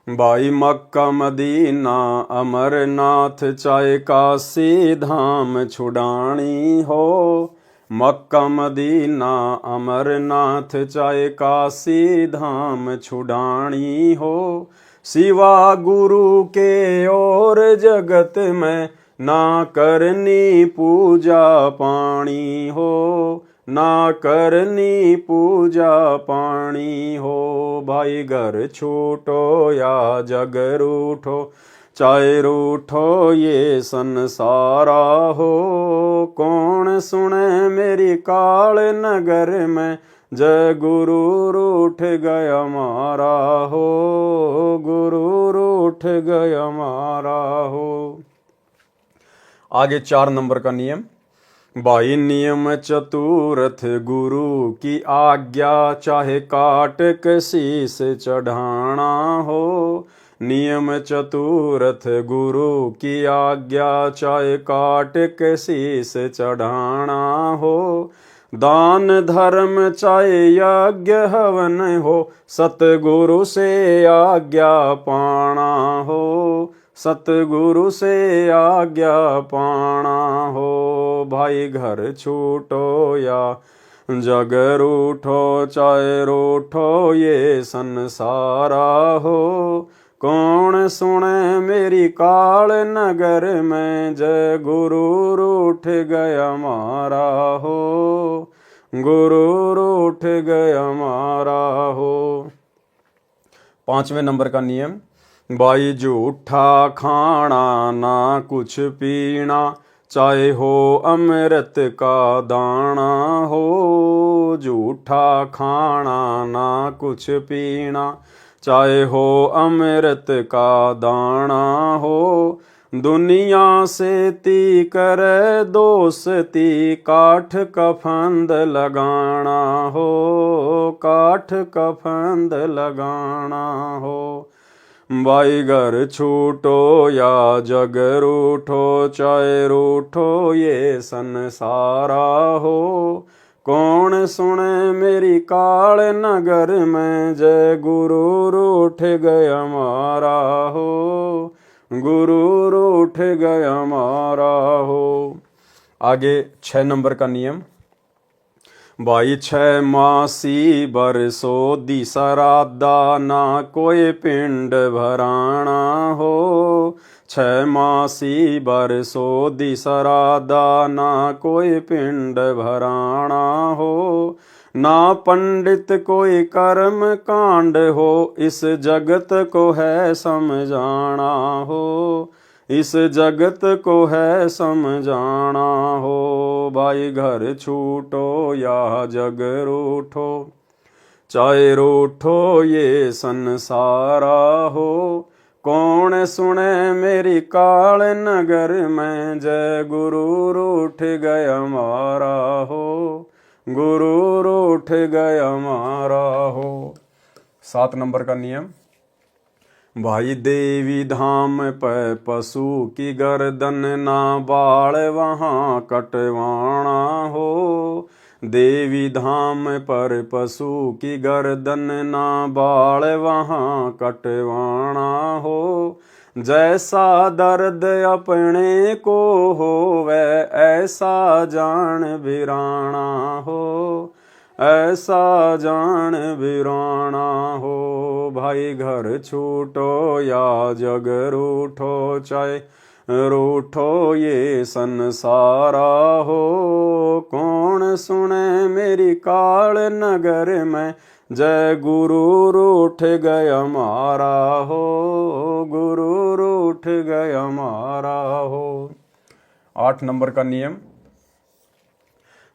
भाई मक्का मदीना अमरनाथ चाहे काशी धाम छुड़ानी हो। मक्का मदीना अमरनाथ चाहे काशी धाम छुड़ानी हो। सिवा गुरु के और जगत में ना करनी पूजा पानी हो, ना करनी पूजा पानी हो। भाई घर छूटो या जग रूठो, चाहे रूठो ये संसारा हो। कौन सुने मेरी काल नगर में, जय गुरु रूठ गया मारा हो, गुरु रूठ गया मारा हो। आगे 4 नंबर का नियम, भाई नियम चतुर्थ गुरु की आज्ञा चाहे काट के शीस चढ़ाना हो। नियम चतुर्थ गुरु की आज्ञा चाहे काट के शीस चढ़ाना हो। दान धर्म चाहे यज्ञ हवन हो, सतगुरु से आज्ञा पाना हो, सतगुरु से आज्ञा पाना हो। भाई घर छूटो या जग रूठो, चाहे रूठो ये संसारा हो। कौन सुने मेरी काल नगर में, जय गुरु रूठ गया मारा हो, गुरु रूठ गया मारा हो। 5वें नंबर का नियम, भाई झूठा खाना ना कुछ पीना, चाहे हो अमृत का दाना हो। झूठा खाना ना कुछ पीना, चाहे हो अमृत का दाना हो। दुनिया से ती करे दोस्ती, काठ का फंद लगाना हो, काठ का फंद लगाना हो। भाई घर छूटो या जग रूठो, चाहे रूठो ये संसारा हो। कौन सुने मेरी काल नगर में, जय गुरु रूठ गया मारा हो, गुरु रूठ गया मारा हो। आगे 6 नंबर का नियम, भाई 6 मासी बरसो दी सरादा, ना कोई पिंड भराना हो। 6 मासी बरसो दी सरादा, ना कोई पिंड भराना हो। ना पंडित कोई कर्म कांड हो, इस जगत को है समझाना हो, इस जगत को है समझाना हो। भाई घर छूटो या जग रूठो, चाहे रूठो ये संसारा हो। कौन सुने मेरी काल नगर में, जय गुरु रूठ गया मारा हो, गुरु रूठ गया मारा हो। 7 नंबर का नियम, भाई देवी धाम पे पशु की गर्दन ना बाल वहाँ कटवाना हो। देवी धाम पर पशु की गर्दन ना बाल वहाँ कटवाना हो। जैसा दर्द अपने को हो वह ऐसा जान वीराना हो, ऐसा जान वीराना हो। भाई घर छूटो या जग रूठो, चाहे रूठो ये संसारा हो। कौन सुने मेरी काल नगर में, जय गुरु रूठ गया मारा हो, गुरु रूठ गया मारा हो। 8 नंबर का नियम,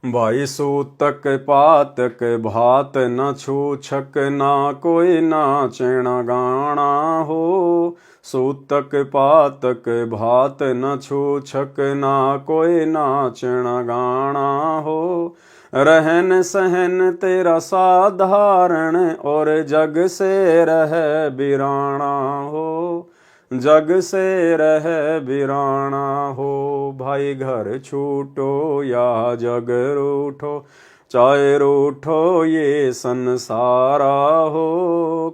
भाई सूतक पातक भात न छूछक, ना कोई नाचण गाना हो। सूतक पातक भात न छूछक, ना कोई नाचण गाना हो। रहन सहन तेरा साधारण, और जग से रह बिराना हो, जग से रह बिराना हो। भाई घर छूटो या जग रूठो, चाहे रूठो ये संसारा हो।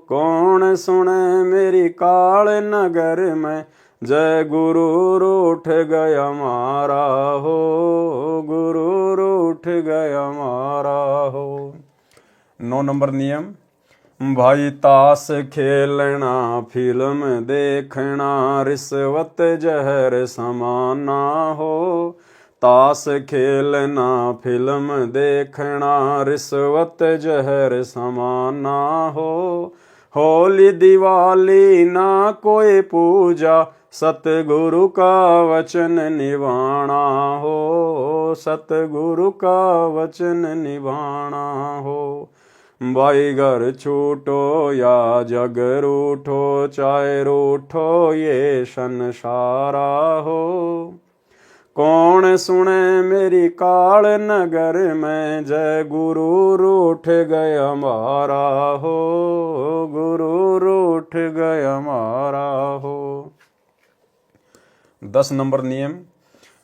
कौन सुने मेरी काल नगर में, जय गुरु रूठ गया मारा हो, गुरु रूठ गया मारा हो। 9 नंबर नियम, भाई ताश खेलना फिल्म देखना, रिश्वत जहर समाना हो। ताश खेलना फिल्म देखना, रिश्वत जहर समाना हो। होली दिवाली ना कोई पूजा, सतगुरु का वचन निभाना हो, सतगुरु का वचन निभाना हो। भाई घर छूटो या जग रूठो, चाहे रूठो ये संसारा हो। कौन सुने मेरी काल नगर में, जय गुरु रूठ गया मारा हो, गुरु रूठ गया मारा हो। 10 नंबर नियम,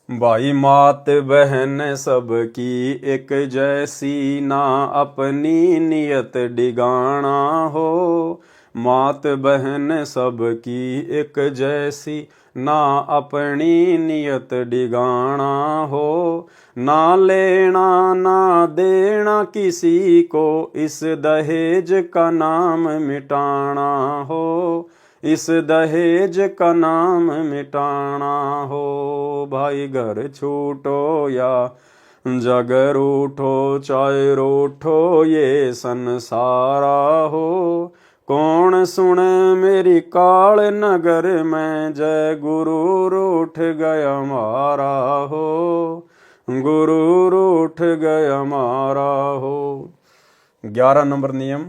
भाई मात बहन सबकी एक जैसी, ना अपनी नियत डिगाना हो। मात बहन सबकी एक जैसी, ना अपनी नियत डिगाना हो। ना लेना ना देना किसी को, इस दहेज का नाम मिटाना हो, इस दहेज का नाम मिटाना हो। भाई घर छूटो या जग रूठो, चाहे रूठो ये संसारा हो। कौन सुने मेरी काल नगर में, जय गुरु रूठ गया मारा हो, गुरु रूठ गया मारा हो। 11 नंबर नियम,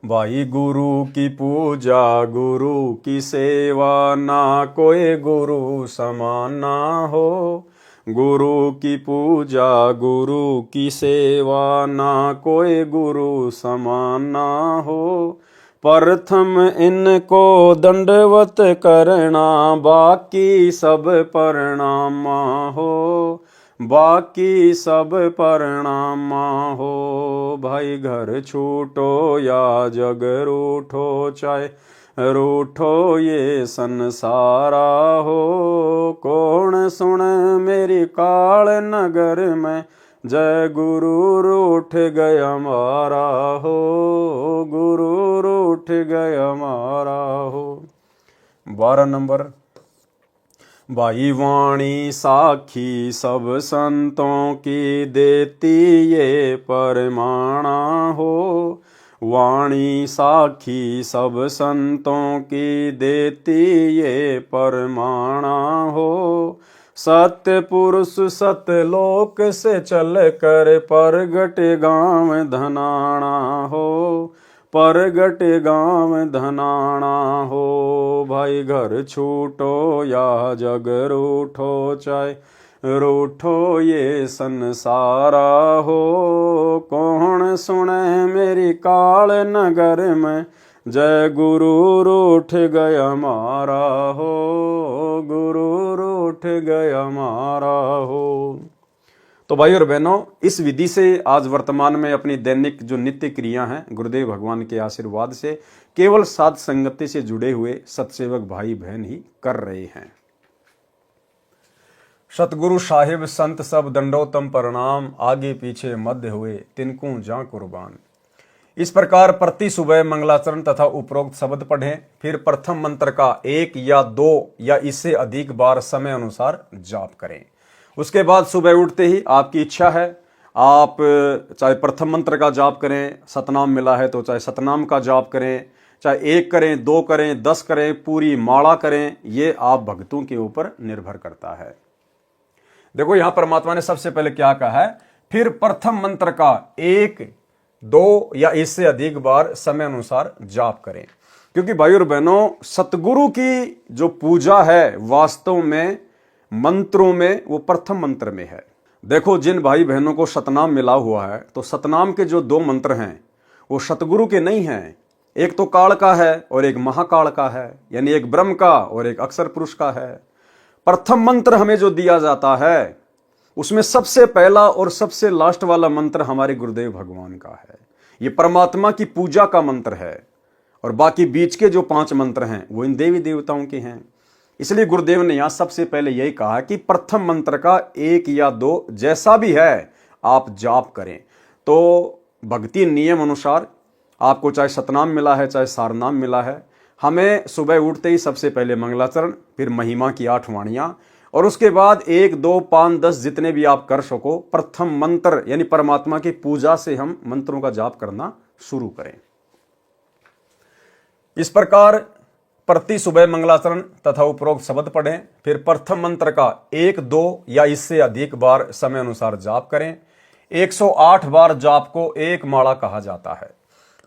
भाई गुरु की पूजा गुरु की सेवा, ना कोई गुरु समाना हो। गुरु की पूजा गुरु की सेवा, ना कोई गुरु समाना हो। प्रथम इनको दंडवत करना, बाकी सब प्रणामा हो, बाकी सब प्रणामा हो। भाई घर छूटो या जग रूठो, चाहे रूठो ये संसारा हो। कौन सुने मेरी काल नगर में, जय गुरु रूठ गया मारा हो, गुरु रूठ गया मारा हो। 12 नंबर, भाई वाणी साखी सब संतों की, देती ये परमाणा हो। वाणी साखी सब संतों की, देती ये परमाणा हो। सत्य पुरुष सतलोक से चल कर, परगट गांव धनाना हो, परगट गांव धनाना हो। भाई घर छूटो या जग रूठो, चाहे रूठो ये संसारा हो। कौन सुने मेरी काल नगर में, जय गुरु रूठ गया मारा हो, गुरु रूठ गया मारा हो। तो भाई और बहनों, इस विधि से आज वर्तमान में अपनी दैनिक जो नित्य क्रिया हैं गुरुदेव भगवान के आशीर्वाद से केवल साध संगति से जुड़े हुए सत्सेवक भाई बहन ही कर रहे हैं। सतगुरु साहिब संत सब दंडोतम प्रणाम, आगे पीछे मध्य हुए तिनको जा कुर्बान। इस प्रकार प्रति सुबह मंगलाचरण तथा उपरोक्त शब्द पढ़ें, फिर प्रथम मंत्र का 1 या 2 या इससे अधिक बार समय अनुसार जाप करें। उसके बाद सुबह उठते ही आपकी इच्छा है, आप चाहे प्रथम मंत्र का जाप करें, सतनाम मिला है तो चाहे सतनाम का जाप करें, चाहे 1 करें, 2 करें, 10 करें, पूरी माला करें, ये आप भक्तों के ऊपर निर्भर करता है। देखो यहां परमात्मा ने सबसे पहले क्या कहा है, फिर प्रथम मंत्र का 1, 2 या इससे अधिक बार समय अनुसार जाप करें। क्योंकि भाई और बहनों, सतगुरु की जो पूजा है वास्तव में मंत्रों में वो प्रथम मंत्र में है। देखो जिन भाई बहनों को सतनाम मिला हुआ है तो सतनाम के जो 2 मंत्र हैं वो सतगुरु के नहीं हैं। एक तो काल का है और एक महाकाल का है, यानी एक ब्रह्म का और एक अक्षर पुरुष का है। प्रथम मंत्र हमें जो दिया जाता है उसमें सबसे पहला और सबसे लास्ट वाला मंत्र हमारे गुरुदेव भगवान का है। ये परमात्मा की पूजा का मंत्र है और बाकी बीच के जो 5 मंत्र हैं वो इन देवी देवताओं के हैं। इसलिए गुरुदेव ने यहां सबसे पहले यही कहा कि प्रथम मंत्र का 1 या 2 जैसा भी है आप जाप करें। तो भक्ति नियम अनुसार आपको चाहे सतनाम मिला है चाहे सारनाम मिला है, हमें सुबह उठते ही सबसे पहले मंगलाचरण, फिर महिमा की 8 वाणियां और उसके बाद 1, 2, 5, 10 जितने भी आप कर सको प्रथम मंत्र यानी परमात्मा की पूजा से हम मंत्रों का जाप करना शुरू करें। इस प्रकार प्रति सुबह मंगलाचरण तथा उपरोक्त शब्द पढ़ें, फिर प्रथम मंत्र का 1, 2 या इससे अधिक बार समय अनुसार जाप करें। 108 बार जाप को एक माला कहा जाता है।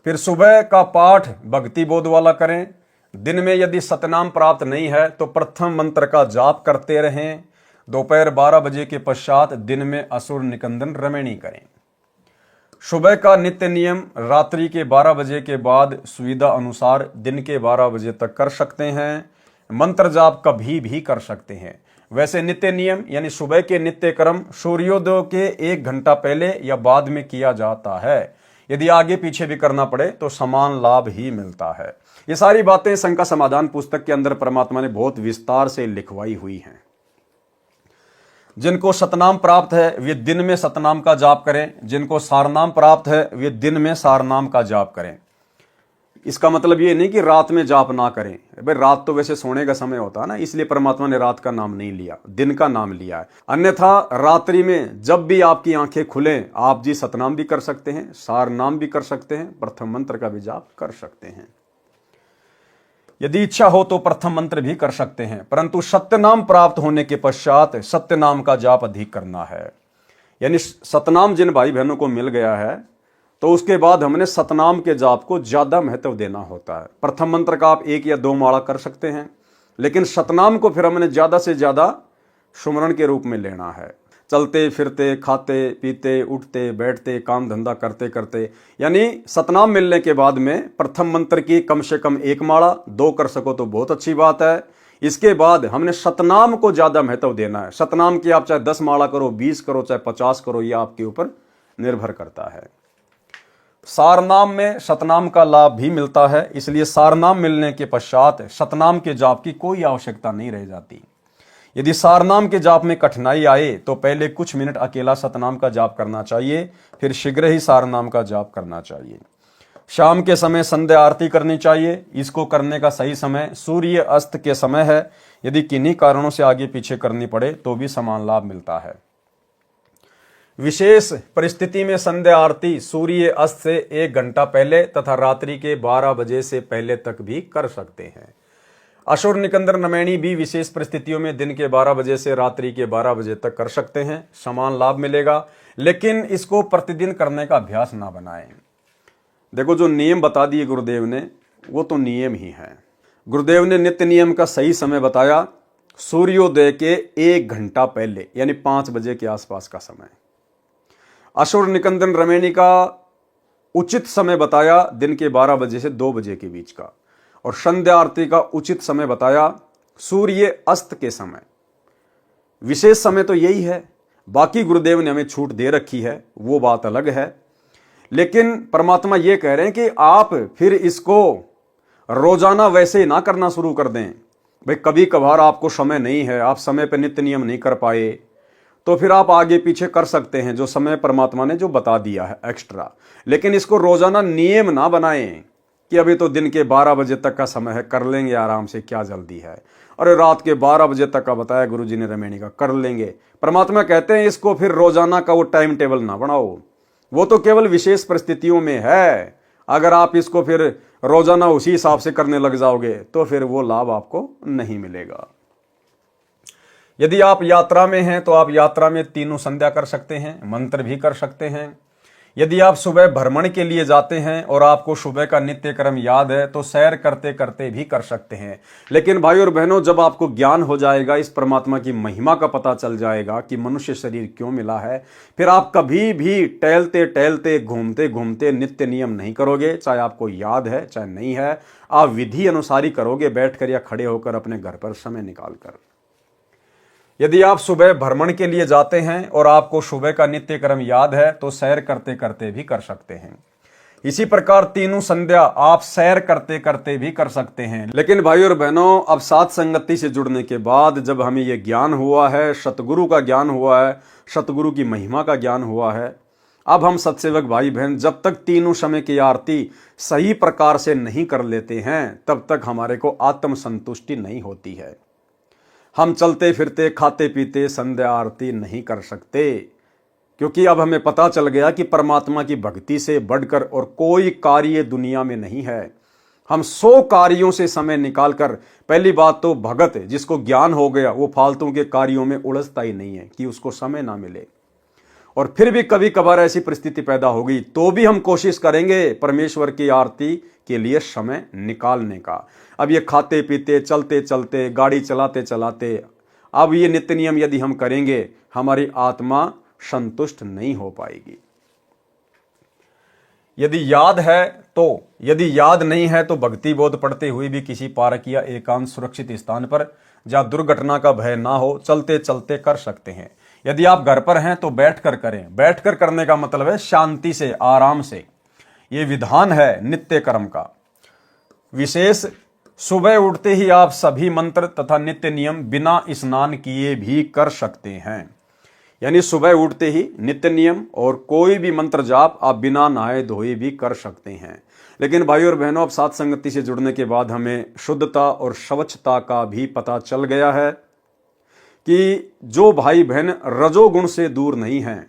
फिर सुबह का पाठ भक्ति बोध वाला करें। दिन में यदि सतनाम प्राप्त नहीं है तो प्रथम मंत्र का जाप करते रहें। दोपहर 12 बजे के पश्चात दिन में असुर निकंदन रमणी करें। सुबह का नित्य नियम रात्रि के 12 बजे के बाद सुविधा अनुसार दिन के 12 बजे तक कर सकते हैं। मंत्र जाप कभी भी कर सकते हैं। वैसे नित्य नियम यानी सुबह के नित्य कर्म सूर्योदय के 1 घंटा पहले या बाद में किया जाता है। यदि आगे पीछे भी करना पड़े तो समान लाभ ही मिलता है। ये सारी बातें शंका समाधान पुस्तक के अंदर परमात्मा ने बहुत विस्तार से लिखवाई हुई हैं। जिनको सतनाम प्राप्त है वे दिन में सतनाम का जाप करें, जिनको सारनाम प्राप्त है वे दिन में सारनाम का जाप करें। इसका मतलब ये नहीं कि रात में जाप ना करें। भाई रात तो वैसे सोने का समय होता है ना, इसलिए परमात्मा ने रात का नाम नहीं लिया, दिन का नाम लिया है। अन्यथा रात्रि में जब भी आपकी आंखें खुलें आप जी सतनाम भी कर सकते हैं, सारनाम भी कर सकते हैं, प्रथम मंत्र का भी जाप कर सकते हैं। यदि इच्छा हो तो प्रथम मंत्र भी कर सकते हैं, परंतु सत्यनाम प्राप्त होने के पश्चात सत्यनाम का जाप अधिक करना है। यानी सतनाम जिन भाई बहनों को मिल गया है तो उसके बाद हमने सतनाम के जाप को ज्यादा महत्व देना होता है। प्रथम मंत्र का आप 1 या 2 माला कर सकते हैं, लेकिन सतनाम को फिर हमने ज्यादा से ज्यादा सुमरण के रूप में लेना है। चलते फिरते, खाते पीते, उठते बैठते, काम धंधा करते करते, यानी सतनाम मिलने के बाद में प्रथम मंत्र की कम से कम 1 माला, 2 कर सको तो बहुत अच्छी बात है। इसके बाद हमने सतनाम को ज्यादा महत्व देना है। सतनाम की आप चाहे 10 माला करो, 20 करो, चाहे 50 करो, यह आपके ऊपर निर्भर करता है। सारनाम में सतनाम का लाभ भी मिलता है, इसलिए सारनाम मिलने के पश्चात सतनाम के जाप की कोई आवश्यकता नहीं रह जाती। यदि सारनाम के जाप में कठिनाई आए तो पहले कुछ मिनट अकेला सतनाम का जाप करना चाहिए, फिर शीघ्र ही सारनाम का जाप करना चाहिए। शाम के समय संध्या आरती करनी चाहिए। इसको करने का सही समय सूर्य अस्त के समय है। यदि किन्हीं कारणों से आगे पीछे करनी पड़े तो भी समान लाभ मिलता है। विशेष परिस्थिति में संध्या आरती सूर्य अस्त से 1 घंटा पहले तथा रात्रि के 12 बजे से पहले तक भी कर सकते हैं। असुर निकंदन रमणी भी विशेष परिस्थितियों में दिन के 12 बजे से रात्रि के 12 बजे तक कर सकते हैं, समान लाभ मिलेगा। लेकिन इसको प्रतिदिन करने का अभ्यास ना बनाएं। देखो जो नियम बता दिए गुरुदेव ने वो तो नियम ही है। गुरुदेव ने नित्य नियम का सही समय बताया, सूर्योदय के 1 घंटा पहले यानी 5 बजे के आसपास का समय। असुर निकंदन रमणी का उचित समय बताया दिन के 12 बजे से 2 बजे के बीच का, और संध्या आरती का उचित समय बताया सूर्य अस्त के समय। विशेष समय तो यही है। बाकी गुरुदेव ने हमें छूट दे रखी है, वो बात अलग है। लेकिन परमात्मा ये कह रहे हैं कि आप फिर इसको रोजाना वैसे ना करना शुरू कर दें। भाई कभी कभार आपको समय नहीं है, आप समय पर नित्य नियम नहीं कर पाए, तो फिर आप आगे पीछे कर सकते हैं जो समय परमात्मा ने जो बता दिया है एक्स्ट्रा। लेकिन इसको रोजाना नियम ना बनाएं कि अभी तो दिन के 12 बजे तक का समय है, कर लेंगे आराम से, क्या जल्दी है। अरे रात के 12 बजे तक का बताया गुरु जी ने रमेणी का, कर लेंगे। परमात्मा कहते हैं इसको फिर रोजाना का वो टाइम टेबल ना बनाओ, वो तो केवल विशेष परिस्थितियों में है। अगर आप इसको फिर रोजाना उसी हिसाब से करने लग जाओगे तो फिर वो लाभ आपको नहीं मिलेगा। यदि आप यात्रा में हैं तो आप यात्रा में तीनों संध्या कर सकते हैं, मंत्र भी कर सकते हैं। यदि आप सुबह भ्रमण के लिए जाते हैं और आपको सुबह का नित्य कर्म याद है तो सैर करते करते भी कर सकते हैं। लेकिन भाई और बहनों, जब आपको ज्ञान हो जाएगा, इस परमात्मा की महिमा का पता चल जाएगा कि मनुष्य शरीर क्यों मिला है, फिर आप कभी भी टहलते टहलते घूमते घूमते नित्य नियम नहीं करोगे। चाहे आपको याद है चाहे नहीं है, आप विधि अनुसार ही करोगे, बैठकर या खड़े होकर अपने घर पर समय निकालकर। यदि आप सुबह भ्रमण के लिए जाते हैं और आपको सुबह का नित्य कर्म याद है तो सैर करते करते भी कर सकते हैं। इसी प्रकार तीनों संध्या आप सैर करते करते भी कर सकते हैं। लेकिन भाई और बहनों, अब साथ संगति से जुड़ने के बाद जब हमें यह ज्ञान हुआ है, सतगुरु का ज्ञान हुआ है, सतगुरु की महिमा का ज्ञान हुआ है, अब हम सत्सेवक भाई बहन जब तक तीनों समय की आरती सही प्रकार से नहीं कर लेते हैं तब तक हमारे को आत्म संतुष्टि नहीं होती है। हम चलते फिरते खाते पीते संध्या आरती नहीं कर सकते, क्योंकि अब हमें पता चल गया कि परमात्मा की भक्ति से बढ़कर और कोई कार्य दुनिया में नहीं है। हम 100 कार्यों से समय निकालकर, पहली बात तो भगत जिसको ज्ञान हो गया वो फालतू के कार्यों में उलझता ही नहीं है कि उसको समय ना मिले। और फिर भी कभी कभार ऐसी परिस्थिति पैदा होगी तो भी हम कोशिश करेंगे परमेश्वर की आरती के लिए समय निकालने का। अब ये खाते पीते, चलते चलते, गाड़ी चलाते चलाते, अब ये नित्य नियम यदि हम करेंगे, हमारी आत्मा संतुष्ट नहीं हो पाएगी। यदि याद है तो, यदि याद नहीं है तो भक्ति बोध पढ़ते हुए भी किसी पार्क या एकांत सुरक्षित स्थान पर जहां दुर्घटना का भय ना हो चलते चलते कर सकते हैं। यदि आप घर पर हैं तो बैठकर करें। बैठकर करने का मतलब है शांति से, आराम से। यह विधान है नित्य कर्म का। विशेष सुबह उठते ही आप सभी मंत्र तथा नित्य नियम बिना स्नान किए भी कर सकते हैं। यानी सुबह उठते ही नित्य नियम और कोई भी मंत्र जाप आप बिना नहाए धोए भी कर सकते हैं। लेकिन भाई और बहनों, अब साथ संगति से जुड़ने के बाद हमें शुद्धता और स्वच्छता का भी पता चल गया है कि जो भाई बहन रजोगुण से दूर नहीं हैं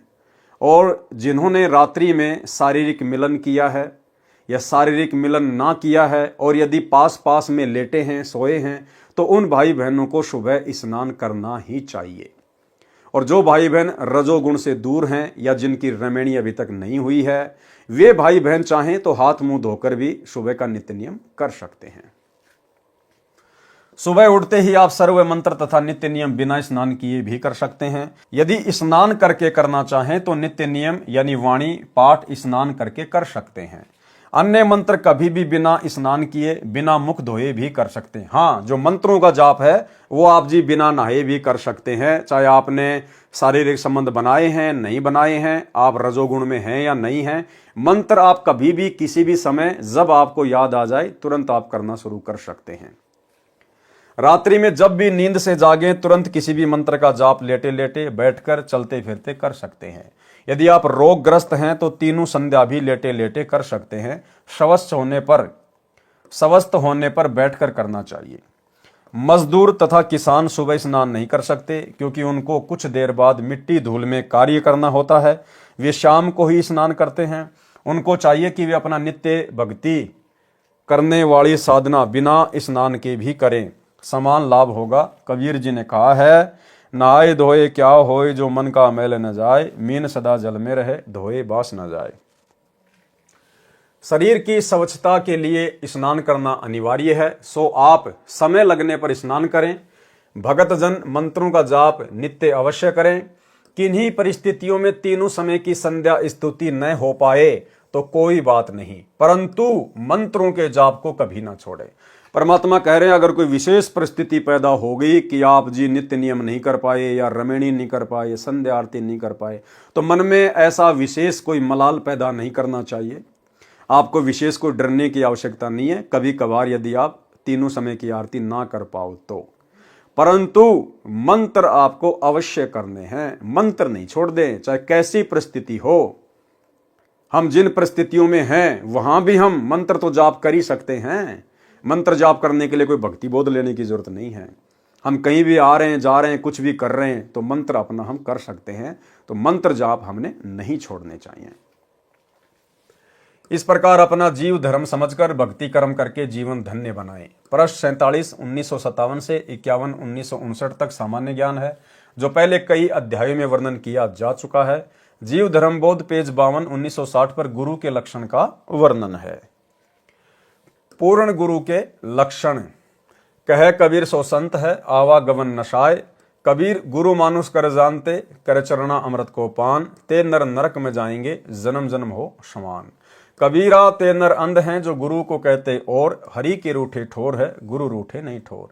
और जिन्होंने रात्रि में शारीरिक मिलन किया है या शारीरिक मिलन ना किया है और यदि पास पास में लेटे हैं, सोए हैं, तो उन भाई बहनों को सुबह स्नान करना ही चाहिए। और जो भाई बहन रजोगुण से दूर हैं या जिनकी रमेणी अभी तक नहीं हुई है, वे भाई बहन चाहें तो हाथ मुंह धोकर भी सुबह का नित्य नियम कर सकते हैं। सुबह उठते ही आप सर्व मंत्र तथा नित्य नियम बिना स्नान किए भी कर सकते हैं। यदि स्नान करके करना चाहें तो नित्य नियम यानी वाणी पाठ स्नान करके कर सकते हैं। अन्य मंत्र कभी भी बिना स्नान किए, बिना मुख धोए भी कर सकते हैं। हाँ, जो मंत्रों का जाप है वो आप जी बिना नहाए भी कर सकते हैं। चाहे आपने शारीरिक संबंध बनाए हैं, नहीं बनाए हैं, आप रजोगुण में हैं या नहीं हैं, मंत्र आप कभी भी किसी भी समय जब आपको याद आ जाए तुरंत आप करना शुरू कर सकते हैं। रात्रि में जब भी नींद से जागे तुरंत किसी भी मंत्र का जाप लेटे लेटे, बैठकर, चलते फिरते कर सकते हैं। यदि आप रोगग्रस्त हैं तो तीनों संध्या भी लेटे लेटे कर सकते हैं। स्वस्थ होने पर बैठकर करना चाहिए। मजदूर तथा किसान सुबह स्नान नहीं कर सकते क्योंकि उनको कुछ देर बाद मिट्टी धूल में कार्य करना होता है। वे शाम को ही स्नान करते हैं। उनको चाहिए कि वे अपना नित्य भक्ति करने वाली साधना बिना स्नान के भी करें, समान लाभ होगा। कबीर जी ने कहा है, नहाए धोए क्या होए, जो मन का मैल न जाए, मीन सदा जल में रहे, धोए बास न जाए। शरीर की स्वच्छता के लिए स्नान करना अनिवार्य है, सो आप समय लगने पर स्नान करें। भगत जन मंत्रों का जाप नित्य अवश्य करें। किन्हीं परिस्थितियों में तीनों समय की संध्या स्तुति न हो पाए तो कोई बात नहीं, परंतु मंत्रों के जाप को कभी ना छोड़े। परमात्मा कह रहे हैं अगर कोई विशेष परिस्थिति पैदा हो गई कि आप जी नित्य नियम नहीं कर पाए या रमणी नहीं कर पाए, संध्या आरती नहीं कर पाए, तो मन में ऐसा विशेष कोई मलाल पैदा नहीं करना चाहिए। आपको विशेष कोई डरने की आवश्यकता नहीं है। कभी कभार यदि आप तीनों समय की आरती ना कर पाओ तो, परंतु मंत्र आपको अवश्य करने हैं। मंत्र नहीं छोड़ दें, चाहे कैसी परिस्थिति हो। हम जिन परिस्थितियों में हैं वहां भी हम मंत्र तो जाप कर ही सकते हैं। मंत्र जाप करने के लिए कोई भक्ति बोध लेने की जरूरत नहीं है। हम कहीं भी आ रहे हैं, जा रहे हैं, कुछ भी कर रहे हैं तो मंत्र अपना हम कर सकते हैं। तो मंत्र जाप हमने नहीं छोड़ने चाहिए। इस प्रकार अपना जीव धर्म समझकर भक्ति कर्म करके जीवन धन्य बनाएं। पृष्ठ 47 1957 से 51 1959 तक सामान्य ज्ञान है, जो पहले कई अध्यायों में वर्णन किया जा चुका है। जीव धर्म बोध पेज 52 1960 पर गुरु के लक्षण का वर्णन है। पूर्ण गुरु के लक्षण। कह कबीर सो संत है, आवागमन नशाय। कबीर गुरु मानुष कर जानते, कर चरणा अमृत को पान। ते नर नरक में जाएंगे, जन्म जन्म हो समान। कबीरा ते नर अंध हैं, जो गुरु को कहते और। हरि के रूठे ठोर है, गुरु रूठे नहीं ठोर।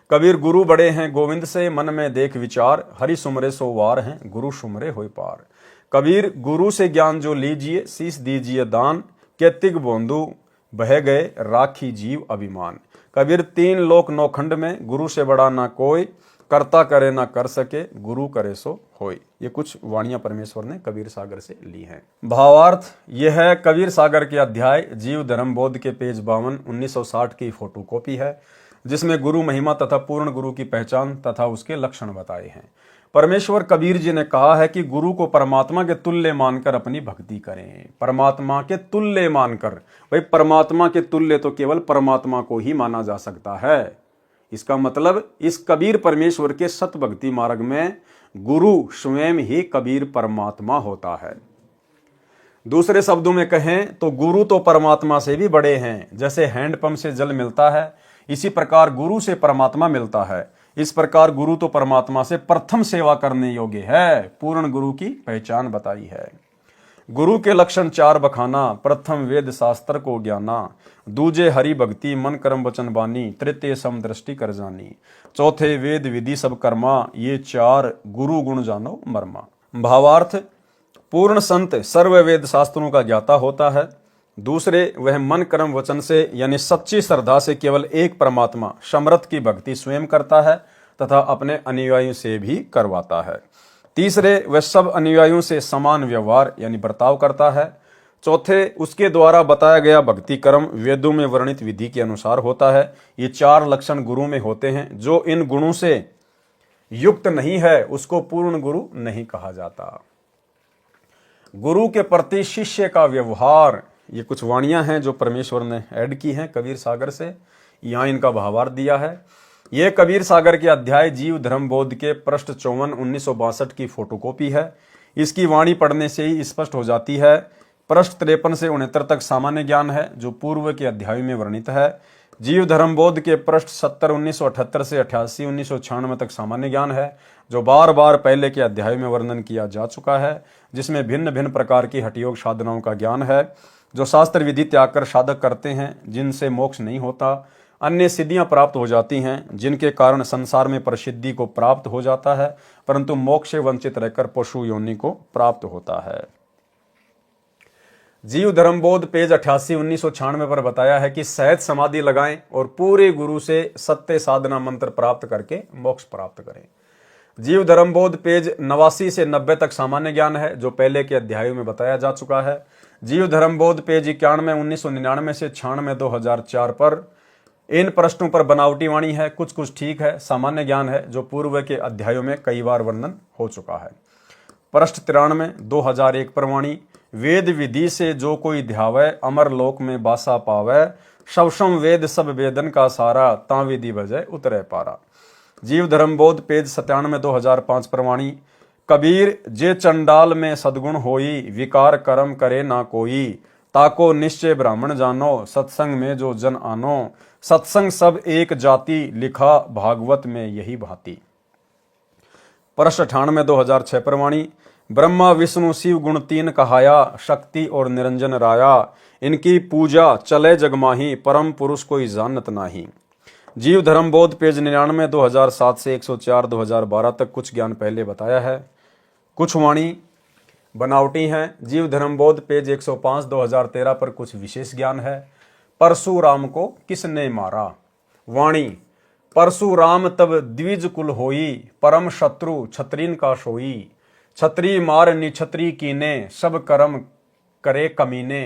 कबीर गुरु बड़े हैं गोविंद से, मन में देख विचार। हरि सुमरे सो वार हैं, गुरु सुमरे होय पार। कबीर गुरु से ज्ञान जो लीजिए, शीश दीजिए दान। कैतिक बोंदू बह गए, राखी जीव अभिमान। कबीर 3 लोक नौखंड में, गुरु से बड़ा ना कोई। करता करे ना कर सके, गुरु करे सो होय। ये कुछ वाणियां परमेश्वर ने कबीर सागर से ली हैं। भावार्थ यह है कबीर सागर के अध्याय जीव धर्म बोध के पेज 52 1960 की फोटोकॉपी है, जिसमें गुरु महिमा तथा पूर्ण गुरु की पहचान तथा उसके लक्षण बताए हैं। परमेश्वर कबीर जी ने कहा है कि गुरु को परमात्मा के तुल्य मानकर अपनी भक्ति करें। परमात्मा के तुल्य मानकर, भाई परमात्मा के तुल्य तो केवल परमात्मा को ही माना जा सकता है। इसका मतलब इस कबीर परमेश्वर के सत भक्ति मार्ग में गुरु स्वयं ही कबीर परमात्मा होता है। दूसरे शब्दों में कहें तो गुरु तो परमात्मा से भी बड़े हैं। जैसे हैंडपंप से जल मिलता है, इसी प्रकार गुरु से परमात्मा मिलता है। इस प्रकार गुरु तो परमात्मा से प्रथम सेवा करने योग्य है। पूर्ण गुरु की पहचान बताई है। गुरु के लक्षण 4 बखाना। प्रथम वेद शास्त्र को ज्ञाना। दूजे हरि भक्ति मन कर्म वचन बानी। तृतीय सम दृष्टि कर जानी। चौथे वेद विधि सब कर्मा। ये 4 गुरु गुण जानो मर्मा। भावार्थ पूर्ण संत सर्व वेद शास्त्रों का ज्ञाता होता है। दूसरे वह मन कर्म वचन से यानी सच्ची श्रद्धा से केवल एक परमात्मा समर्थ की भक्ति स्वयं करता है तथा अपने अनुयायियों से भी करवाता है। तीसरे वह सब अनुयायियों से समान व्यवहार यानी बर्ताव करता है। चौथे उसके द्वारा बताया गया भक्ति कर्म वेदों में वर्णित विधि के अनुसार होता है। ये 4 लक्षण गुरु में होते हैं। जो इन गुणों से युक्त नहीं है उसको पूर्ण गुरु नहीं कहा जाता। गुरु के प्रति शिष्य का व्यवहार, ये कुछ वाणियां हैं जो परमेश्वर ने ऐड की हैं कबीर सागर से। यहाँ इनका भावार्थ दिया है। यह कबीर सागर के अध्याय जीव धर्म बोध के पृष्ठ 54 1962 की फोटोकॉपी है। इसकी वाणी पढ़ने से ही स्पष्ट हो जाती है। पृष्ठ 53 से 69 तक सामान्य ज्ञान है, जो पूर्व के अध्याय में वर्णित है। जीव धर्म बोध के पृष्ठ 70 1978 से 88 1996 तक सामान्य ज्ञान है, जो बार बार पहले के अध्याय में वर्णन किया जा चुका है, जिसमें भिन्न भिन्न प्रकार की हठयोग साधनाओं का ज्ञान है, जो शास्त्र विधि त्याग कर साधक करते हैं, जिनसे मोक्ष नहीं होता। अन्य सिद्धियां प्राप्त हो जाती हैं, जिनके कारण संसार में प्रसिद्धि को प्राप्त हो जाता है, परंतु मोक्ष से वंचित रहकर पशु योनि को प्राप्त होता है। जीव धर्म बोध पेज 88 1996 पर बताया है कि सहज समाधि लगाएं और पूरे गुरु से सत्य साधना मंत्र प्राप्त करके मोक्ष प्राप्त करें। जीव धर्म बोध पेज 89 से 90 तक सामान्य ज्ञान है, जो पहले के अध्यायों में बताया जा चुका है। जीव धर्म बोध पेज 91 1999 से 96 2004 पर इन प्रश्नों पर बनावटी वाणी है, कुछ कुछ ठीक है। सामान्य ज्ञान है, जो पूर्व के अध्यायों में कई बार वर्णन हो चुका है। पृष्ठ 93 2001 पर वाणी, वेद विधि से जो कोई ध्यावै, अमर लोक में बासा पावै। शवशम वेद सब वेदन का सारा, ता विधि बजय उतरे पारा। जीव धर्म बोध पेज 97 2005 पर वाणी, कबीर जे चंडाल में सद्गुण होई, विकार कर्म करे ना कोई। ताको निश्चय ब्राह्मण जानो, सत्संग में जो जन आनो। सत्संग सब एक जाति, लिखा भागवत में यही भांति। पृष्ठ 98 2006 पर वाणी, ब्रह्मा विष्णु शिव गुण तीन कहाया, शक्ति और निरंजन राया, इनकी पूजा चले जगमाही, परम पुरुष कोई जानत नाही। जीव धर्म बोध पेज 99, 2007 से 104, 2012 तक कुछ ज्ञान पहले बताया है, कुछ वाणी बनावटी हैं। जीव धर्म बोध पेज 105, 2013 पर कुछ विशेष ज्ञान है। परशुराम को किसने मारा? वाणी, परशुराम तब द्विज कुल होई, परम शत्रु छत्रीन का सोई, छत्री मार निछत्री कीने, सब कर्म करे कमीने,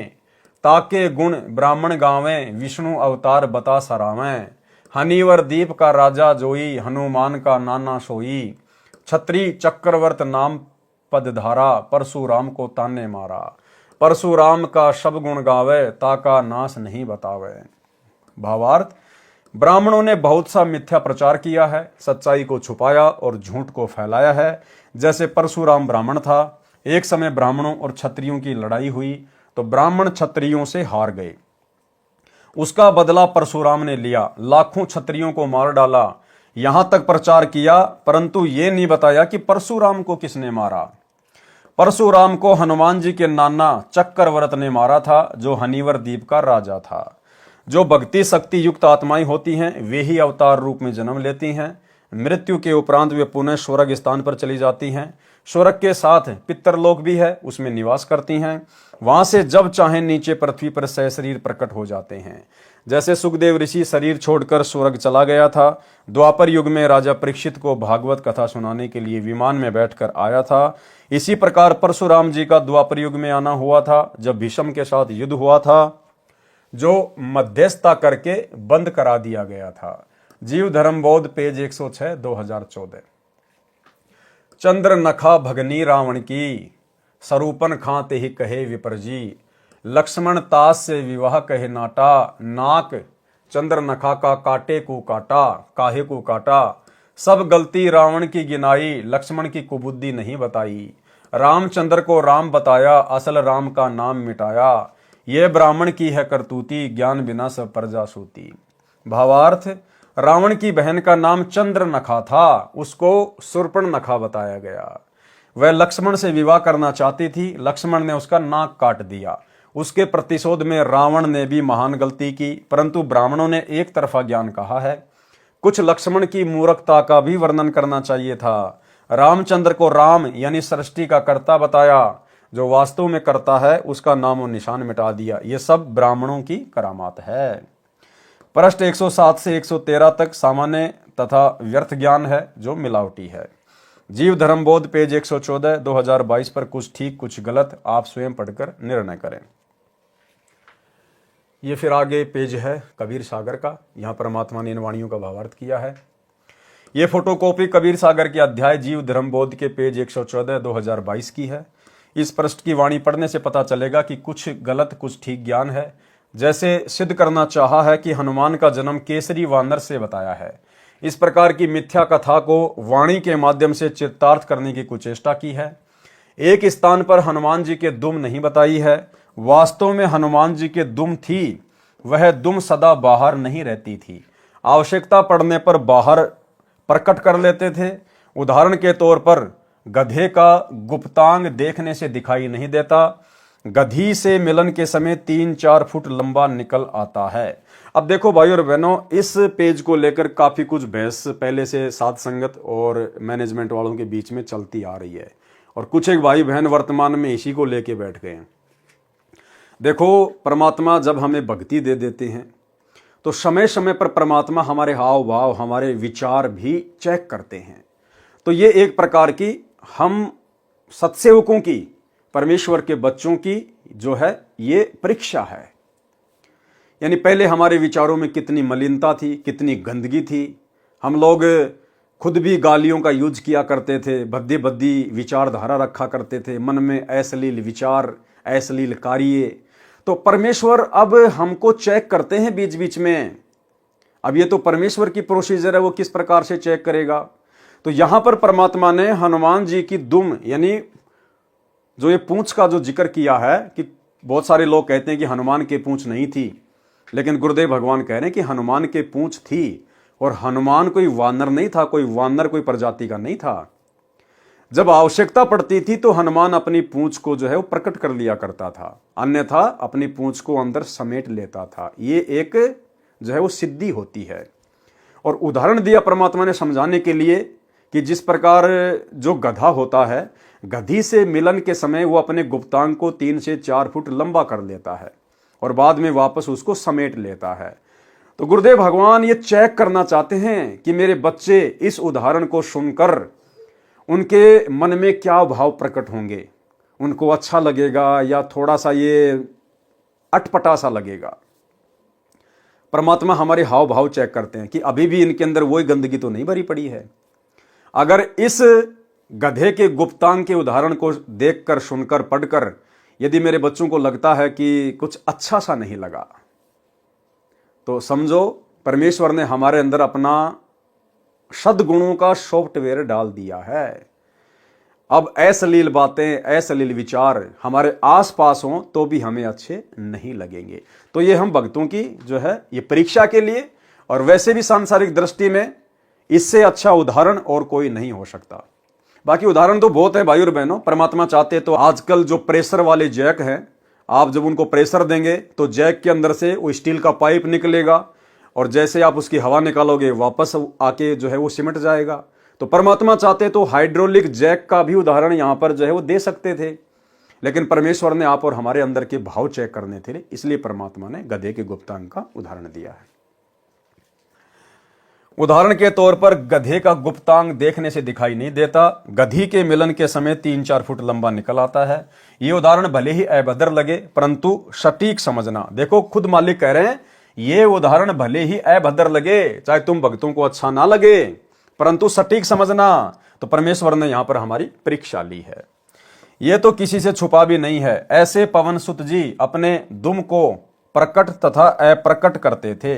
ताके गुण ब्राह्मण गावें, विष्णु अवतार बता सरावें, हनीवर दीप का राजा जोई, हनुमान का नाना सोई, छत्री चक्रवर्त नाम पदधारा, परशुराम को ताने मारा, परशुराम का सब गुण गावे, ताका नाश नहीं बतावे। भावार्थ, ब्राह्मणों ने बहुत सा मिथ्या प्रचार किया है, सच्चाई को छुपाया और झूठ को फैलाया है। जैसे परशुराम ब्राह्मण था, एक समय ब्राह्मणों और क्षत्रियों की लड़ाई हुई तो ब्राह्मण क्षत्रियों से हार गए। उसका बदला परशुराम ने लिया, लाखों क्षत्रियों को मार डाला। यहां तक प्रचार किया, परंतु ये नहीं बताया कि परशुराम को किसने मारा। परशुराम को हनुमान जी के नाना चक्रवर्त ने मारा था, जो हनीवर द्वीप का राजा था। जो भक्ति शक्ति युक्त आत्माएं होती हैं, वे ही अवतार रूप में जन्म लेती हैं। मृत्यु के उपरांत वे पुनः स्वर्ग स्थान पर चली जाती हैं। स्वर्ग के साथ पितरलोक भी है, उसमें निवास करती हैं। वहां से जब चाहें नीचे पृथ्वी पर सशरीर प्रकट हो जाते हैं। जैसे सुखदेव ऋषि शरीर छोड़कर स्वर्ग चला गया था, द्वापर युग में राजा परीक्षित को भागवत कथा सुनाने के लिए विमान में बैठकर आया था, इसी प्रकार परशुराम जी का द्वापर युग में आना हुआ था, जब भीष्म के साथ युद्ध हुआ था, जो मध्यस्थता करके बंद करा दिया गया था। जीव धर्म बोध पेज 106, 2014। चंद्र नखा भगनी रावण की, सरूपन खाते ही कहे विपर जी, लक्ष्मण तास से विवाह कहे नाटा, नाक चंद्र नखा का काटे को काटा, काहे को काटा, सब गलती रावण की गिनाई, लक्ष्मण की कुबुद्धि नहीं बताई, रामचंद्र को राम बताया, असल राम का नाम मिटाया, ये ब्राह्मण की है करतूती, ज्ञान बिना सब प्रजा सूती। भावार्थ, रावण की बहन का नाम चंद्र नखा था, उसको सुर्पण नखा बताया गया। वह लक्ष्मण से विवाह करना चाहती थी, लक्ष्मण ने उसका नाक काट दिया। उसके प्रतिशोध में रावण ने भी महान गलती की, परंतु ब्राह्मणों ने एक तरफा ज्ञान कहा है। कुछ लक्ष्मण की मूर्खता का भी वर्णन करना चाहिए था। रामचंद्र को राम यानी सृष्टि का कर्ता बताया, जो वास्तव में करता है उसका नाम और निशान मिटा दिया। यह सब ब्राह्मणों की करामात है। पृष्ठ 107 से 113 तक सामान्य तथा व्यर्थ ज्ञान है, जो मिलावटी है। जीव धर्म बोध पेज 114, 2022 पर कुछ ठीक कुछ गलत, आप स्वयं पढ़कर निर्णय करें। ये फिर आगे पेज है कबीर सागर का, यहाँ परमात्मा ने इन वाणियों का भावार्थ किया है। ये फोटोकॉपी कबीर सागर के अध्याय जीव धर्म बोध के पेज 114, 2022 की है। इस पृष्ठ की वाणी पढ़ने से पता चलेगा कि कुछ गलत कुछ ठीक ज्ञान है। जैसे सिद्ध करना चाहा है कि हनुमान का जन्म केसरी वानर से बताया है, इस प्रकार की मिथ्या कथा को वाणी के माध्यम से चित्तार्थ करने की कुचेष्टा की है। एक स्थान पर हनुमान जी के दुम नहीं बताई है, वास्तव में हनुमान जी के दुम थी, वह दुम सदा बाहर नहीं रहती थी, आवश्यकता पड़ने पर बाहर प्रकट कर लेते थे। उदाहरण के तौर पर गधे का गुप्तांग देखने से दिखाई नहीं देता, गधी से मिलन के समय 3-4 फुट लंबा निकल आता है। अब देखो भाई और बहनों, इस पेज को लेकर काफी कुछ बहस पहले से साध संगत और मैनेजमेंट वालों के बीच में चलती आ रही है, और कुछ एक भाई बहन वर्तमान में इसी को लेके बैठ गए हैं। देखो, परमात्मा जब हमें भक्ति दे देते हैं तो समय समय पर परमात्मा हमारे हाव भाव, हमारे विचार भी चेक करते हैं। तो ये एक प्रकार की हम सत्सेवकों की, परमेश्वर के बच्चों की जो है ये परीक्षा है। यानी पहले हमारे विचारों में कितनी मलिनता थी, कितनी गंदगी थी, हम लोग खुद भी गालियों का यूज किया करते थे, भद्दी भद्दी विचारधारा रखा करते थे, मन में अश्लील विचार, अश्लील कार्य। तो परमेश्वर अब हमको चेक करते हैं बीच बीच में। अब ये तो परमेश्वर की प्रोसीजर है, वो किस प्रकार से चेक करेगा। तो यहां पर परमात्मा ने हनुमान जी की दुम यानी जो ये पूंछ का जो जिक्र किया है, कि बहुत सारे लोग कहते हैं कि हनुमान के पूंछ नहीं थी, लेकिन गुरुदेव भगवान कह रहे हैं कि हनुमान के पूंछ थी, और हनुमान कोई वानर नहीं था, कोई वानर कोई प्रजाति का नहीं था। जब आवश्यकता पड़ती थी तो हनुमान अपनी पूंछ को जो है वो प्रकट कर लिया करता था, अन्यथा अपनी पूंछ को अंदर समेट लेता था। ये एक जो है वो सिद्धि होती है। और उदाहरण दिया परमात्मा ने समझाने के लिए कि जिस प्रकार जो गधा होता है, गधी से मिलन के समय वो अपने गुप्तांग को 3 से 4 फुट लंबा कर लेता है और बाद में वापस उसको समेट लेता है। तो गुरुदेव भगवान ये चेक करना चाहते हैं कि मेरे बच्चे इस उदाहरण को सुनकर उनके मन में क्या भाव प्रकट होंगे, उनको अच्छा लगेगा या थोड़ा सा ये अटपटा सा लगेगा। परमात्मा हमारे हाव भाव चेक करते हैं कि अभी भी इनके अंदर वही गंदगी तो नहीं भरी पड़ी है। अगर इस गधे के गुप्तांग के उदाहरण को देखकर, सुनकर, पढ़कर यदि मेरे बच्चों को लगता है कि कुछ अच्छा सा नहीं लगा, तो समझो परमेश्वर ने हमारे अंदर अपना सद्गुणों का सॉफ्टवेयर डाल दिया है। अब अश्लील बातें, अश्लील विचार हमारे आसपास हों तो भी हमें अच्छे नहीं लगेंगे। तो ये हम भक्तों की जो है ये परीक्षा के लिए, और वैसे भी सांसारिक दृष्टि में इससे अच्छा उदाहरण और कोई नहीं हो सकता। बाकी उदाहरण तो बहुत है भाई और बहनों। परमात्मा चाहते तो आजकल जो प्रेशर वाले जैक हैं, आप जब उनको प्रेशर देंगे तो जैक के अंदर से वो स्टील का पाइप निकलेगा और जैसे आप उसकी हवा निकालोगे वापस आके जो है वो सिमट जाएगा। तो परमात्मा चाहते तो हाइड्रोलिक जैक का भी उदाहरण यहां पर जो है वो दे सकते थे, लेकिन परमेश्वर ने आप और हमारे अंदर के भाव चेक करने थे, इसलिए परमात्मा ने गधे के गुप्तांग का उदाहरण दिया है। उदाहरण के तौर पर गधे का गुप्तांग देखने से दिखाई नहीं देता, गधी के मिलन के समय 3-4 फुट लंबा निकल आता है। ये उदाहरण भले ही अभद्र लगे परंतु सटीक समझना। देखो खुद मालिक कह रहे हैं ये उदाहरण भले ही अभद्र लगे, चाहे तुम भक्तों को अच्छा ना लगे, परंतु सटीक समझना। तो परमेश्वर ने यहां पर हमारी परीक्षा ली है। यह तो किसी से छुपा भी नहीं है। ऐसे पवन सुत जी अपने दुम को प्रकट तथा अप्रकट करते थे।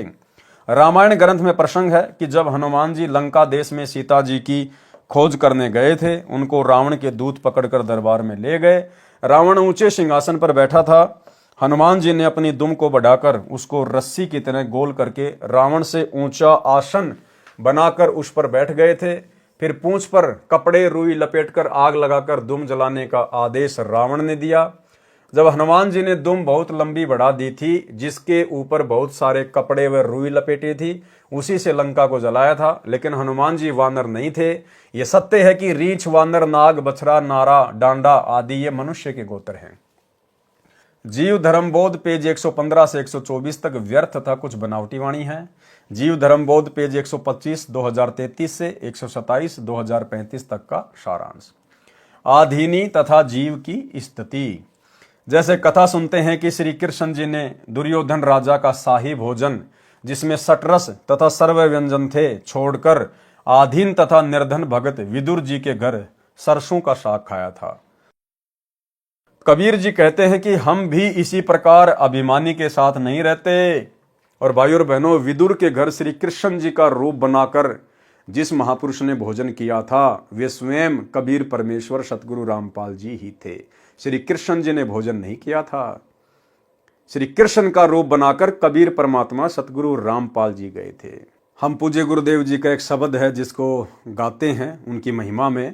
रामायण ग्रंथ में प्रसंग है कि जब हनुमान जी लंका देश में सीता जी की खोज करने गए थे, उनको रावण के दूत पकड़कर दरबार में ले गए। रावण ऊंचे सिंहासन पर बैठा था। हनुमान जी ने अपनी दुम को बढ़ाकर उसको रस्सी की तरह गोल करके रावण से ऊंचा आसन बनाकर उस पर बैठ गए थे। फिर पूंछ पर कपड़े रुई लपेटकर आग लगाकर दुम जलाने का आदेश रावण ने दिया। जब हनुमान जी ने दुम बहुत लंबी बढ़ा दी थी, जिसके ऊपर बहुत सारे कपड़े व रुई लपेटी थी, उसी से लंका को जलाया था। लेकिन हनुमान जी वानर नहीं थे। ये सत्य है कि रीछ, वानर, नाग, बछड़ा, नारा, डांडा आदि ये मनुष्य के गोत्र हैं। जीव धर्मबोध पेज 115 से 124 तक व्यर्थ तथा कुछ बनावटी वाणी है। जीव धर्मबोध पेज 125 2033 से 127 2035 तक का सारांश। आधीनी तथा जीव की स्थिति। जैसे कथा सुनते हैं कि श्री कृष्ण जी ने दुर्योधन राजा का शाही भोजन, जिसमें सटरस तथा सर्व व्यंजन थे, छोड़कर आधीन तथा निर्धन भगत विदुर जी के घर सरसों का साग खाया था। कबीर जी कहते हैं कि हम भी इसी प्रकार अभिमानी के साथ नहीं रहते। और भाई और बहनों, विदुर के घर श्री कृष्ण जी का रूप बनाकर जिस महापुरुष ने भोजन किया था, वे स्वयं कबीर परमेश्वर सतगुरु रामपाल जी ही थे। श्री कृष्ण जी ने भोजन नहीं किया था। श्री कृष्ण का रूप बनाकर कबीर परमात्मा सतगुरु रामपाल जी गए थे। हम पूज्य गुरुदेव जी का एक शब्द है जिसको गाते हैं उनकी महिमा में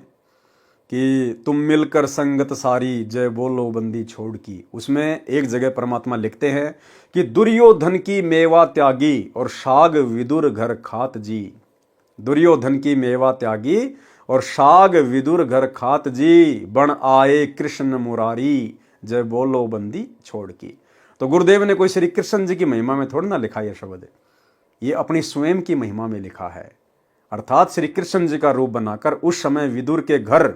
कि तुम मिलकर संगत सारी जय बोलो बंदी छोड़ की। उसमें एक जगह परमात्मा लिखते हैं कि दुर्योधन की मेवा त्यागी और साग विदुर घर खात जी। दुर्योधन की मेवा त्यागी और साग विदुर घर खात जी, बण आए कृष्ण मुरारी जय बोलो बंदी छोड़ की। तो गुरुदेव ने कोई श्री कृष्ण जी की महिमा में थोड़ा ना लिखा यह शब्द, ये अपनी स्वयं की महिमा में लिखा है। अर्थात श्री कृष्ण जी का रूप बनाकर उस समय विदुर के घर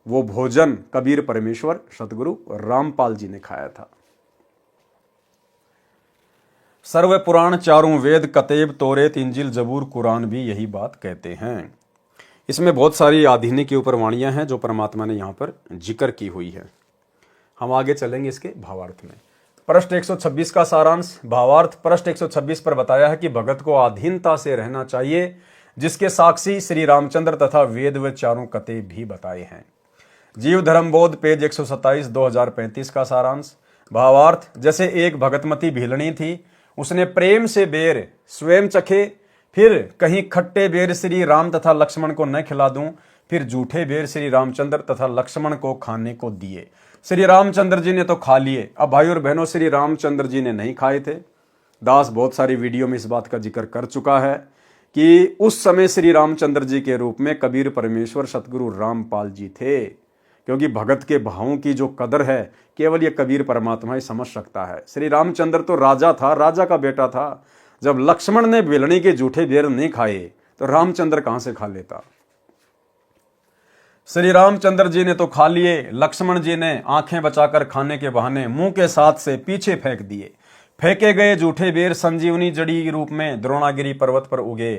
वो भोजन कबीर परमेश्वर सतगुरु रामपाल जी ने खाया था। सर्व पुराण चारों वेद कतेब तोरेत इंजिल जबूर कुरान भी यही बात कहते हैं। इसमें बहुत सारी आधीनी के ऊपर वाणियां हैं जो परमात्मा ने यहाँ पर जिक्र की हुई है। हम आगे चलेंगे इसके भावार्थ में। पृष्ठ 126 का सारांश। भावार्थ पृष्ठ 126 पर बताया है कि भगत को अधीनता से रहना चाहिए, जिसके साक्षी श्री रामचंद्र तथा वेद व चारों कतेब भी बताए हैं। जीव धर्मबोध पेज 127 2035 का सारांश। भावार्थ जैसे एक भगतमती भीलनी थी, उसने प्रेम से बेर स्वयं चखे, फिर कहीं खट्टे बेर श्री राम तथा लक्ष्मण को न खिला दूं, फिर जूठे बेर श्री रामचंद्र तथा लक्ष्मण को खाने को दिए। श्री रामचंद्र जी ने तो खा लिए। अब भाई और बहनों, श्री रामचंद्र जी ने नहीं खाए थे। दास बहुत सारी वीडियो में इस बात का जिक्र कर चुका है कि उस समय श्री रामचंद्र जी के रूप में कबीर परमेश्वर सतगुरु रामपाल जी थे, क्योंकि भगत के भावों की जो कदर है केवल ये कबीर परमात्मा ही समझ सकता है। श्री रामचंद्र तो राजा था, राजा का बेटा था। जब लक्ष्मण ने बेलनी के जूठे बेर नहीं खाए तो रामचंद्र कहां से खा लेता। श्री रामचंद्र जी ने तो खा लिए, लक्ष्मण जी ने आंखें बचाकर खाने के बहाने मुंह के साथ से पीछे फेंक दिए। फेंके गए जूठे बेर संजीवनी जड़ी रूप में द्रोणागिरी पर्वत पर उगे।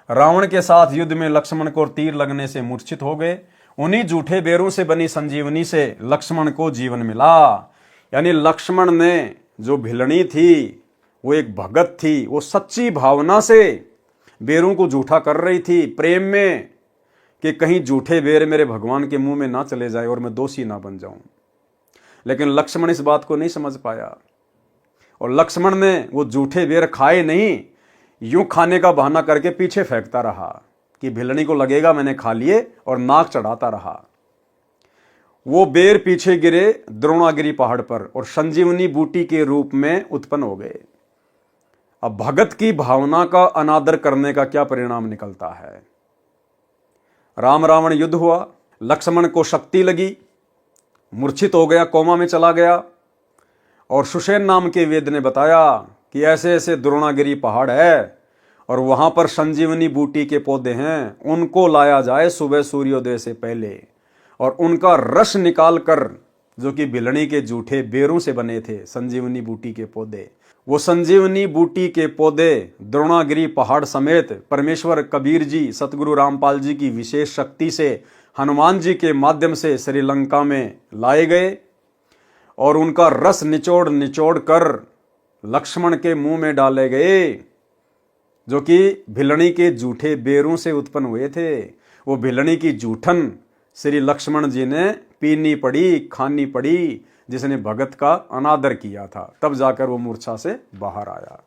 रावण के साथ युद्ध में लक्ष्मण को तीर लगने से मूर्छित हो गए। उन्हीं जूठे बेरों से बनी संजीवनी से लक्ष्मण को जीवन मिला। यानी लक्ष्मण ने जो भिलनी थी वो एक भगत थी, वो सच्ची भावना से बेरों को जूठा कर रही थी, प्रेम में, कि कहीं जूठे बेर मेरे भगवान के मुंह में ना चले जाए और मैं दोषी ना बन जाऊं। लेकिन लक्ष्मण इस बात को नहीं समझ पाया और लक्ष्मण ने वो जूठे बेर खाए नहीं, यूं खाने का बहाना करके पीछे फेंकता रहा कि भिलनी को लगेगा मैंने खा लिए, और नाक चढ़ाता रहा। वो बेर पीछे गिरे द्रोणागिरी पहाड़ पर और संजीवनी बूटी के रूप में उत्पन्न हो गए। अब भगत की भावना का अनादर करने का क्या परिणाम निकलता है। राम रावण युद्ध हुआ, लक्ष्मण को शक्ति लगी, मूर्छित हो गया, कोमा में चला गया, और सुषेण नाम के वेद ने बताया कि ऐसे ऐसे द्रोणागिरी पहाड़ है और वहां पर संजीवनी बूटी के पौधे हैं, उनको लाया जाए सुबह सूर्योदय से पहले और उनका रस निकाल कर, जो कि भिलनी के जूठे बेरों से बने थे संजीवनी बूटी के पौधे, वो संजीवनी बूटी के पौधे द्रोणागिरी पहाड़ समेत परमेश्वर कबीर जी सतगुरु रामपाल जी की विशेष शक्ति से हनुमान जी के माध्यम से श्रीलंका में लाए गए और उनका रस निचोड़ निचोड़ कर लक्ष्मण के मुंह में डाले गए, जो कि भिलनी के जूठे बेरों से उत्पन्न हुए थे। वो भिलनी की जूठन श्री लक्ष्मण जी ने पीनी पड़ी, खानी पड़ी, जिसने भगत का अनादर किया था, तब जाकर वो मूर्छा से बाहर आया।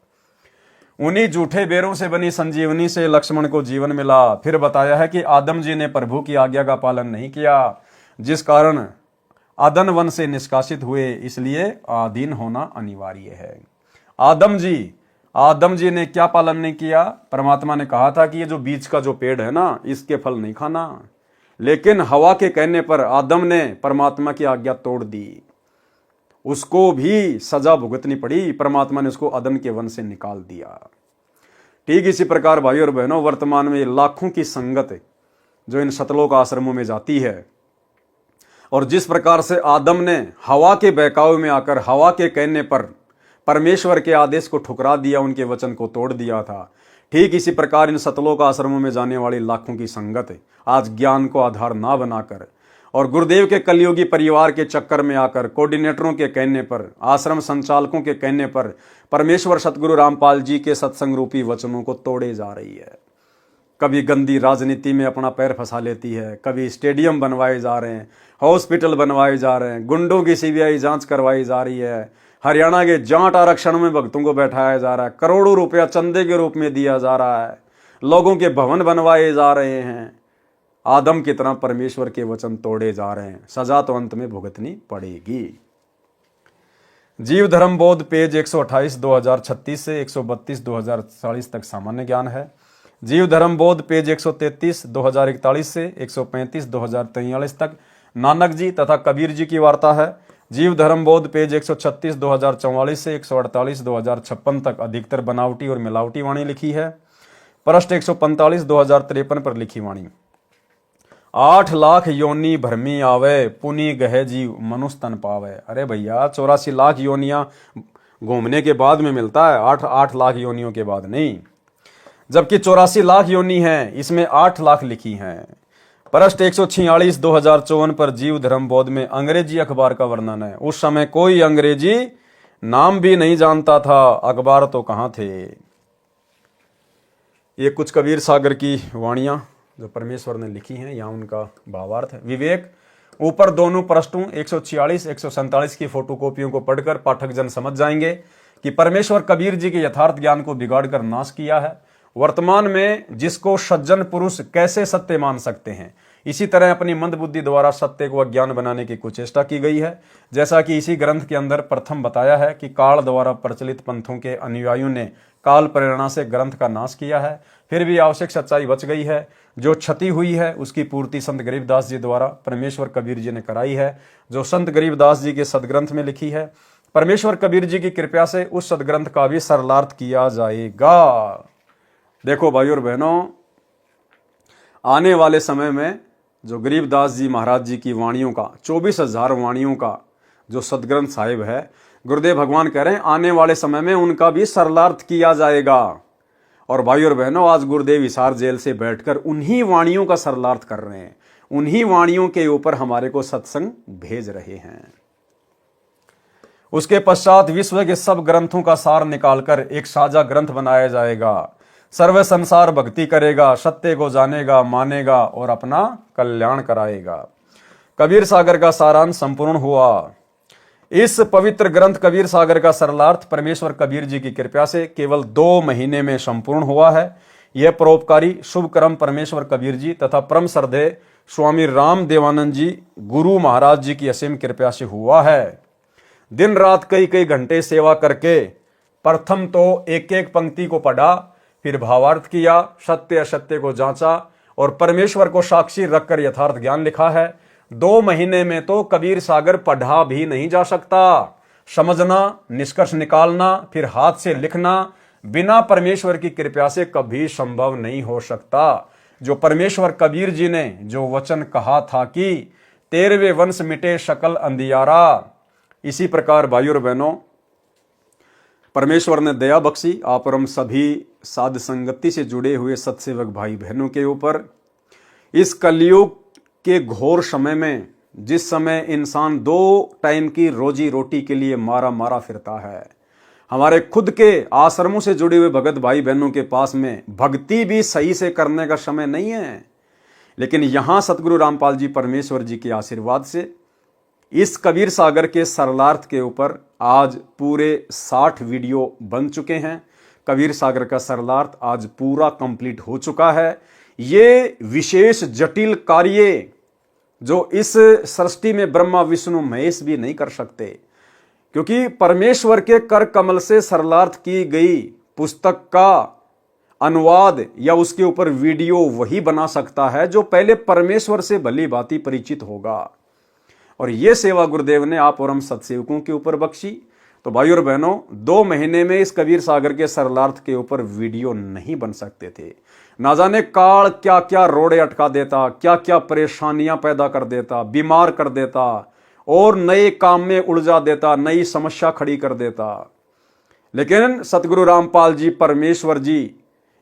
उन्हीं जूठे बेरों से बनी संजीवनी से लक्ष्मण को जीवन मिला। फिर बताया है कि आदम जी ने प्रभु की आज्ञा का पालन नहीं किया, जिस कारण आदन वन से निष्कासित हुए, इसलिए आधीन होना अनिवार्य है। आदम जी ने क्या पालन नहीं किया। परमात्मा ने कहा था कि ये जो बीच का जो पेड़ है ना, इसके फल नहीं खाना, लेकिन हवा के कहने पर आदम ने परमात्मा की आज्ञा तोड़ दी, उसको भी सजा भुगतनी पड़ी। परमात्मा ने उसको अदन के वन से निकाल दिया। ठीक इसी प्रकार भाई और बहनों, वर्तमान में लाखों की संगत जो इन सतलोक आश्रमों में जाती है, और जिस प्रकार से आदम ने हवा के बहकावे में आकर हवा के कहने पर परमेश्वर के आदेश को ठुकरा दिया, उनके वचन को तोड़ दिया था, ठीक इसी प्रकार इन सतलोक आश्रमों में जाने वाली लाखों की संगत आज ज्ञान को आधार ना बनाकर और गुरुदेव के कलयुगी परिवार के चक्कर में आकर कोऑर्डिनेटरों के कहने पर, आश्रम संचालकों के कहने पर परमेश्वर सतगुरु रामपाल जी के सत्संग रूपी वचनों को तोड़े जा रही है। कभी गंदी राजनीति में अपना पैर फंसा लेती है, कभी स्टेडियम बनवाए जा रहे हैं, हॉस्पिटल बनवाए जा रहे हैं, गुंडों की सीबीआई जांच करवाई जा रही है, हरियाणा के जाट आरक्षण में भक्तों को बैठाया जा रहा है, करोड़ों रुपया चंदे के रूप में दिया जा रहा है, लोगों के भवन बनवाए जा रहे हैं। आदम की तरह परमेश्वर के वचन तोड़े जा रहे हैं, सजा तो अंत में भुगतनी पड़ेगी। जीव धर्म बोध पेज 128 2036 से 132 2040 तक सामान्य ज्ञान है। जीव धर्म बोध पेज 133 2041 से 135 2043 तक नानक जी तथा कबीर जी की वार्ता है। जीव धर्म बोध पेज 136 2044 से 148 2056 तक अधिकतर बनावटी और मिलावटी वाणी लिखी है। पृष्ठ 145 2053 पर लिखी वाणी। 8 लाख योनि भरमी आवे, पुनि गहे जीव मनुष्य तन पावे। अरे भैया 84 लाख योनियां घूमने के बाद में मिलता है, 8 लाख योनियों के बाद नहीं। जबकि 84 लाख योनि हैं, इसमें 8 लाख लिखी हैं। पृष्ठ 146 2054 पर जीव धर्म बोध में अंग्रेजी अखबार का वर्णन है। उस समय कोई अंग्रेजी नाम भी नहीं जानता था, अखबार तो कहां थे। ये कुछ कबीर सागर की वाणियां जो परमेश्वर ने लिखी हैं, यहाँ उनका भावार्थ है। विवेक ऊपर दोनों पृष्ठों 146 147 की फोटोकॉपियों को पढ़कर पाठक जन समझ जाएंगे कि परमेश्वर कबीर जी के यथार्थ ज्ञान को बिगाड़कर नाश किया है। वर्तमान में जिसको सज्जन पुरुष कैसे सत्य मान सकते हैं, इसी तरह अपनी मंदबुद्धि द्वारा सत्य को अज्ञान बनाने की कुचेष्टा की गई है। जैसा कि इसी ग्रंथ के अंदर प्रथम बताया है कि काल द्वारा प्रचलित पंथों के अनुयायियों ने काल प्रेरणा से ग्रंथ का नाश किया है, फिर भी आवश्यक सच्चाई बच गई है। जो क्षति हुई है उसकी पूर्ति संत गरीबदास जी द्वारा परमेश्वर कबीर जी ने कराई है, जो संत गरीबदास जी के सदग्रंथ में लिखी है। परमेश्वर कबीर जी की कृपा से उस सदग्रंथ का भी सरलार्थ किया जाएगा। देखो भाई और बहनों, आने वाले समय में जो गरीबदास जी महाराज जी की वाणियों का 24,000 वाणियों का जो सदग्रंथ साहिब है, गुरुदेव भगवान कह रहे हैं आने वाले समय में उनका भी सरलार्थ किया जाएगा। और भाई और बहनों, आज गुरुदेव हिसार जेल से बैठकर उन्हीं वाणियों का सरलार्थ कर रहे हैं, उन्हीं वाणियों के ऊपर हमारे को सत्संग भेज रहे हैं। उसके पश्चात विश्व के सब ग्रंथों का सार निकालकर एक साझा ग्रंथ बनाया जाएगा। सर्व संसार भक्ति करेगा, सत्य को जानेगा, मानेगा और अपना कल्याण कराएगा। कबीर सागर का सारांश संपूर्ण हुआ। इस पवित्र ग्रंथ कबीर सागर का सरलार्थ परमेश्वर कबीर जी की कृपा से केवल 2 महीने में संपूर्ण हुआ है। यह परोपकारी शुभ कर्म परमेश्वर कबीर जी तथा परम श्रद्धेय स्वामी राम देवानंद जी गुरु महाराज जी की असीम कृपा से हुआ है। दिन रात कई कई घंटे सेवा करके प्रथम तो एक एक पंक्ति को पढ़ा, फिर भावार्थ किया, सत्य असत्य को जांचा और परमेश्वर को साक्षी रखकर यथार्थ ज्ञान लिखा है। 2 महीने में तो कबीर सागर पढ़ा भी नहीं जा सकता। समझना, निष्कर्ष निकालना, फिर हाथ से लिखना बिना परमेश्वर की कृपा से कभी संभव नहीं हो सकता। जो परमेश्वर कबीर जी ने जो वचन कहा था कि 13वें वंश मिटे सकल अंधियारा, इसी प्रकार भाइयों और बहनों परमेश्वर ने दया बख्शी आप और हम सभी साध संगति से जुड़े हुए सत्सेवक भाई बहनों के ऊपर। इस कलयुग के घोर समय में, जिस समय इंसान 2 टाइम की रोजी रोटी के लिए मारा मारा फिरता है, हमारे खुद के आश्रमों से जुड़े हुए भगत भाई बहनों के पास में भक्ति भी सही से करने का समय नहीं है। लेकिन यहां सतगुरु रामपाल जी परमेश्वर जी के आशीर्वाद से इस कबीर सागर के सरलार्थ के ऊपर आज पूरे 60 वीडियो बन चुके हैं। कबीर सागर का सरलार्थ आज पूरा कंप्लीट हो चुका है। ये विशेष जटिल कार्य जो इस सृष्टि में ब्रह्मा विष्णु महेश भी नहीं कर सकते, क्योंकि परमेश्वर के कर कमल से सरलार्थ की गई पुस्तक का अनुवाद या उसके ऊपर वीडियो वही बना सकता है जो पहले परमेश्वर से भली भांति परिचित होगा। और ये सेवा गुरुदेव ने आप और हम सत्सेवकों के ऊपर बख्शी। तो भाई और बहनों, 2 महीने में इस कबीर सागर के सरलार्थ के ऊपर वीडियो नहीं बन सकते थे। ना जाने काल क्या क्या रोड़े अटका देता, क्या क्या परेशानियां पैदा कर देता, बीमार कर देता और नए काम में उलझा देता, नई समस्या खड़ी कर देता। लेकिन सतगुरु रामपाल जी परमेश्वर जी,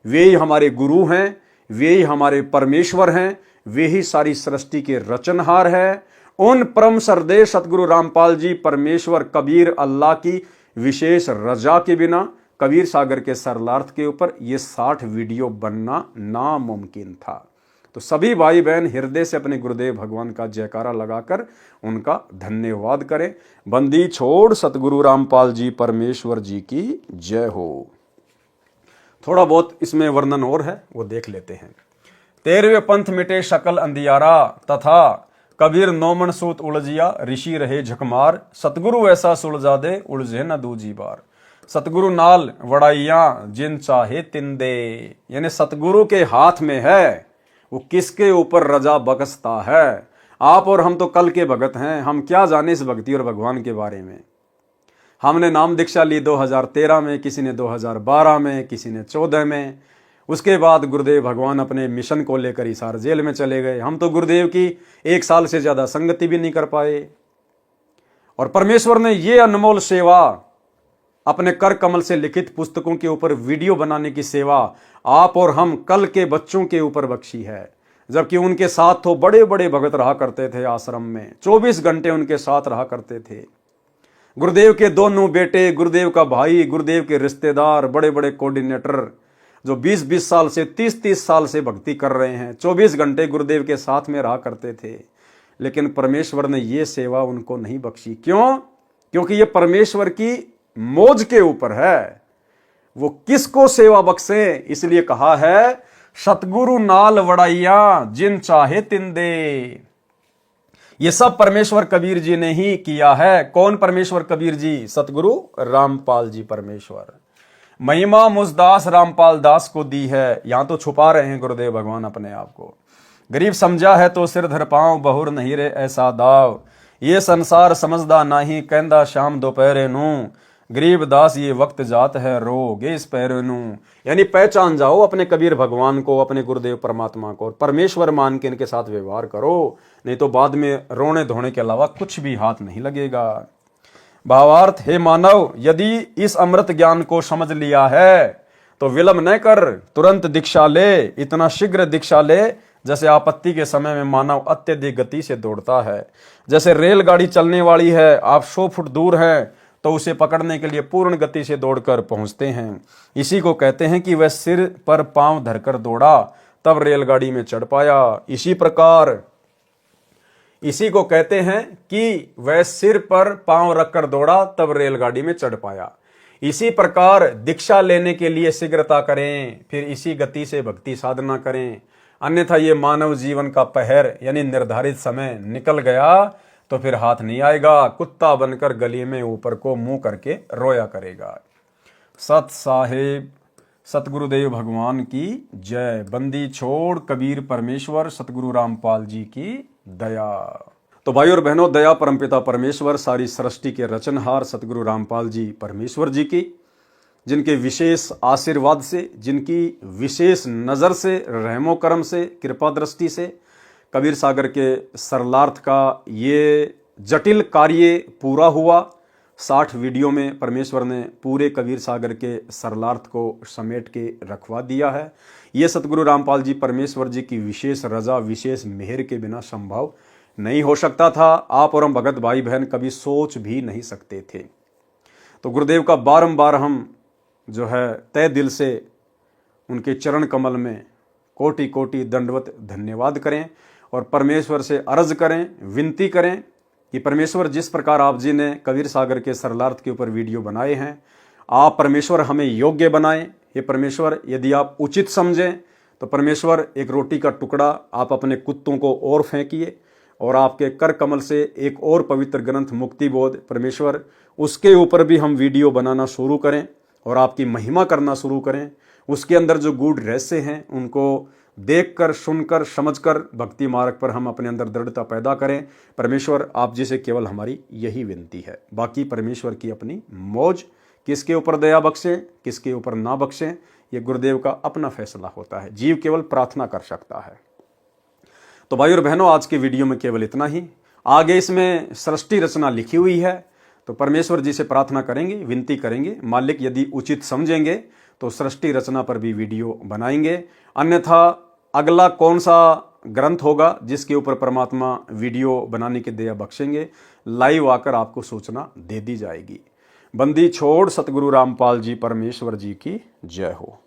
वे ही हमारे गुरु हैं, वे ही हमारे परमेश्वर हैं, वे ही सारी सृष्टि के रचनहार है। उन परम श्रद्धेय सतगुरु रामपाल जी परमेश्वर कबीर अल्लाह की विशेष रजा के बिना कबीर सागर के सरलार्थ के ऊपर ये 60 वीडियो बनना नामुमकिन था। तो सभी भाई बहन हृदय से अपने गुरुदेव भगवान का जयकारा लगाकर उनका धन्यवाद करें। बंदी छोड़ सतगुरु रामपाल जी परमेश्वर जी की जय हो। थोड़ा बहुत इसमें वर्णन और है, वो देख लेते हैं। 13वें पंथ मिटे सकल अंधियारा तथा कबीर नौमन सूत उलझिया, ऋषि रहे झकमार, सतगुरु ऐसा सुलझा दे उलझे न दूजी बार। सतगुरु नाल वड़ाइया जिन चाहे तिन दे, यानी सतगुरु के हाथ में है, वो किसके ऊपर रजा बख्शता है। आप और हम तो कल के भगत हैं, हम क्या जाने इस भक्ति और भगवान के बारे में। हमने नाम दीक्षा ली 2013 में, किसी ने 2012 में, किसी ने 14 में। उसके बाद गुरुदेव भगवान अपने मिशन को लेकर हिसार जेल में चले गए। हम तो गुरुदेव की 1 साल से ज्यादा संगति भी नहीं कर पाए। और परमेश्वर ने ये अनमोल सेवा, अपने कर कमल से लिखित पुस्तकों के ऊपर वीडियो बनाने की सेवा आप और हम कल के बच्चों के ऊपर बख्शी है। जबकि उनके साथ तो बड़े बड़े भगत रहा करते थे आश्रम में, 24 घंटे उनके साथ रहा करते थे। गुरुदेव के दोनों बेटे, गुरुदेव का भाई, गुरुदेव के रिश्तेदार, बड़े बड़े कोऑर्डिनेटर जो 20-20 साल से 30-30 साल से भक्ति कर रहे हैं, 24 घंटे गुरुदेव के साथ में रहा करते थे। लेकिन परमेश्वर ने ये सेवा उनको नहीं बख्शी। क्यों? क्योंकि ये परमेश्वर की मौज के ऊपर है। वो किसको सेवा बख्शे, इसलिए कहा है सतगुरु नाल वड़ाइया जिन चाहे तिन दे। ये सब परमेश्वर कबीर जी ने ही किया है। कौन परमेश्वर कबीर जी? सतगुरु रामपाल जी परमेश्वर। महिमा मुझदास रामपाल दास को दी है। यहां तो छुपा रहे हैं गुरुदेव भगवान अपने आप को। गरीब समझा है तो सिर धर पांव, बहुर नहीं रे ऐसा दाव। ये संसार समझदा नहीं, कहंदा शाम दोपहरे नू। गरीब दास ये वक्त जात है, रोगे इस पैरे नू। यानी पहचान जाओ अपने कबीर भगवान को, अपने गुरुदेव परमात्मा को, और परमेश्वर मान के इनके साथ व्यवहार करो, नहीं तो बाद में रोने धोने के अलावा कुछ भी हाथ नहीं लगेगा। भावार्थ, हे मानव, यदि इस अमृत ज्ञान को समझ लिया है तो विलंब न कर, तुरंत दीक्षा ले। इतना शीघ्र दीक्षा ले जैसे आपत्ति के समय में मानव अत्यधिक गति से दौड़ता है। जैसे रेलगाड़ी चलने वाली है, आप 100 फुट दूर हैं तो उसे पकड़ने के लिए पूर्ण गति से दौड़कर पहुंचते हैं। इसी को कहते हैं कि वह सिर पर पांव धरकर दौड़ा तब रेलगाड़ी में चढ़ पाया। इसी को कहते हैं कि वह सिर पर पांव रखकर दौड़ा तब रेलगाड़ी में चढ़ पाया। इसी प्रकार दीक्षा लेने के लिए शीघ्रता करें, फिर इसी गति से भक्ति साधना करें, अन्यथा ये मानव जीवन का पहर यानी निर्धारित समय निकल गया तो फिर हाथ नहीं आएगा। कुत्ता बनकर गली में ऊपर को मुंह करके रोया करेगा। सत साहेब सतगुरुदेव भगवान की जय। बंदी छोड़ कबीर परमेश्वर, सतगुरु रामपाल जी की दया। तो भाई और बहनों, दया परमपिता परमेश्वर, सारी सृष्टि के रचनहार सतगुरु रामपाल जी परमेश्वर जी की, जिनके विशेष आशीर्वाद से, जिनकी विशेष नज़र से, रहमो करम से, कृपा दृष्टि से कबीर सागर के सरलार्थ का ये जटिल कार्य पूरा हुआ। 60 वीडियो में परमेश्वर ने पूरे कबीर सागर के सरलार्थ को समेट के रखवा दिया है। ये सतगुरु रामपाल जी परमेश्वर जी की विशेष रजा, विशेष मेहर के बिना संभव नहीं हो सकता था। आप और हम भगत भाई बहन कभी सोच भी नहीं सकते थे। तो गुरुदेव का बारंबार हम जो है तय दिल से उनके चरण कमल में कोटि कोटि दंडवत धन्यवाद करें और परमेश्वर से अर्ज करें, विनती करें कि परमेश्वर जिस प्रकार आप जी ने कबीर सागर के सरलार्थ के ऊपर वीडियो बनाए हैं, आप परमेश्वर हमें योग्य बनाएं। ये परमेश्वर, यदि आप उचित समझें तो परमेश्वर एक रोटी का टुकड़ा आप अपने कुत्तों को और फेंकिए और आपके कर कमल से एक और पवित्र ग्रंथ मुक्ति बोध परमेश्वर, उसके ऊपर भी हम वीडियो बनाना शुरू करें और आपकी महिमा करना शुरू करें। उसके अंदर जो गूढ़ रहस्य हैं उनको देखकर, सुनकर, समझकर भक्ति मार्ग पर हम अपने अंदर दृढ़ता पैदा करें। परमेश्वर आप जी से केवल हमारी यही विनती है। बाकी परमेश्वर की अपनी मौज, किसके ऊपर दया बख्शें, किसके ऊपर ना बख्शें, ये गुरुदेव का अपना फैसला होता है। जीव केवल प्रार्थना कर सकता है। तो भाई और बहनों, आज के वीडियो में केवल इतना ही। आगे इसमें सृष्टि रचना लिखी हुई है, तो परमेश्वर जी से प्रार्थना करेंगे, विनती करेंगे, मालिक यदि उचित समझेंगे तो सृष्टि रचना पर भी वीडियो बनाएंगे। अन्यथा अगला कौन सा ग्रंथ होगा जिसके ऊपर परमात्मा वीडियो बनाने की दया बख्शेंगे, लाइव आकर आपको सूचना दे दी जाएगी। बंदी छोड़ सतगुरु रामपाल जी परमेश्वर जी की जय हो।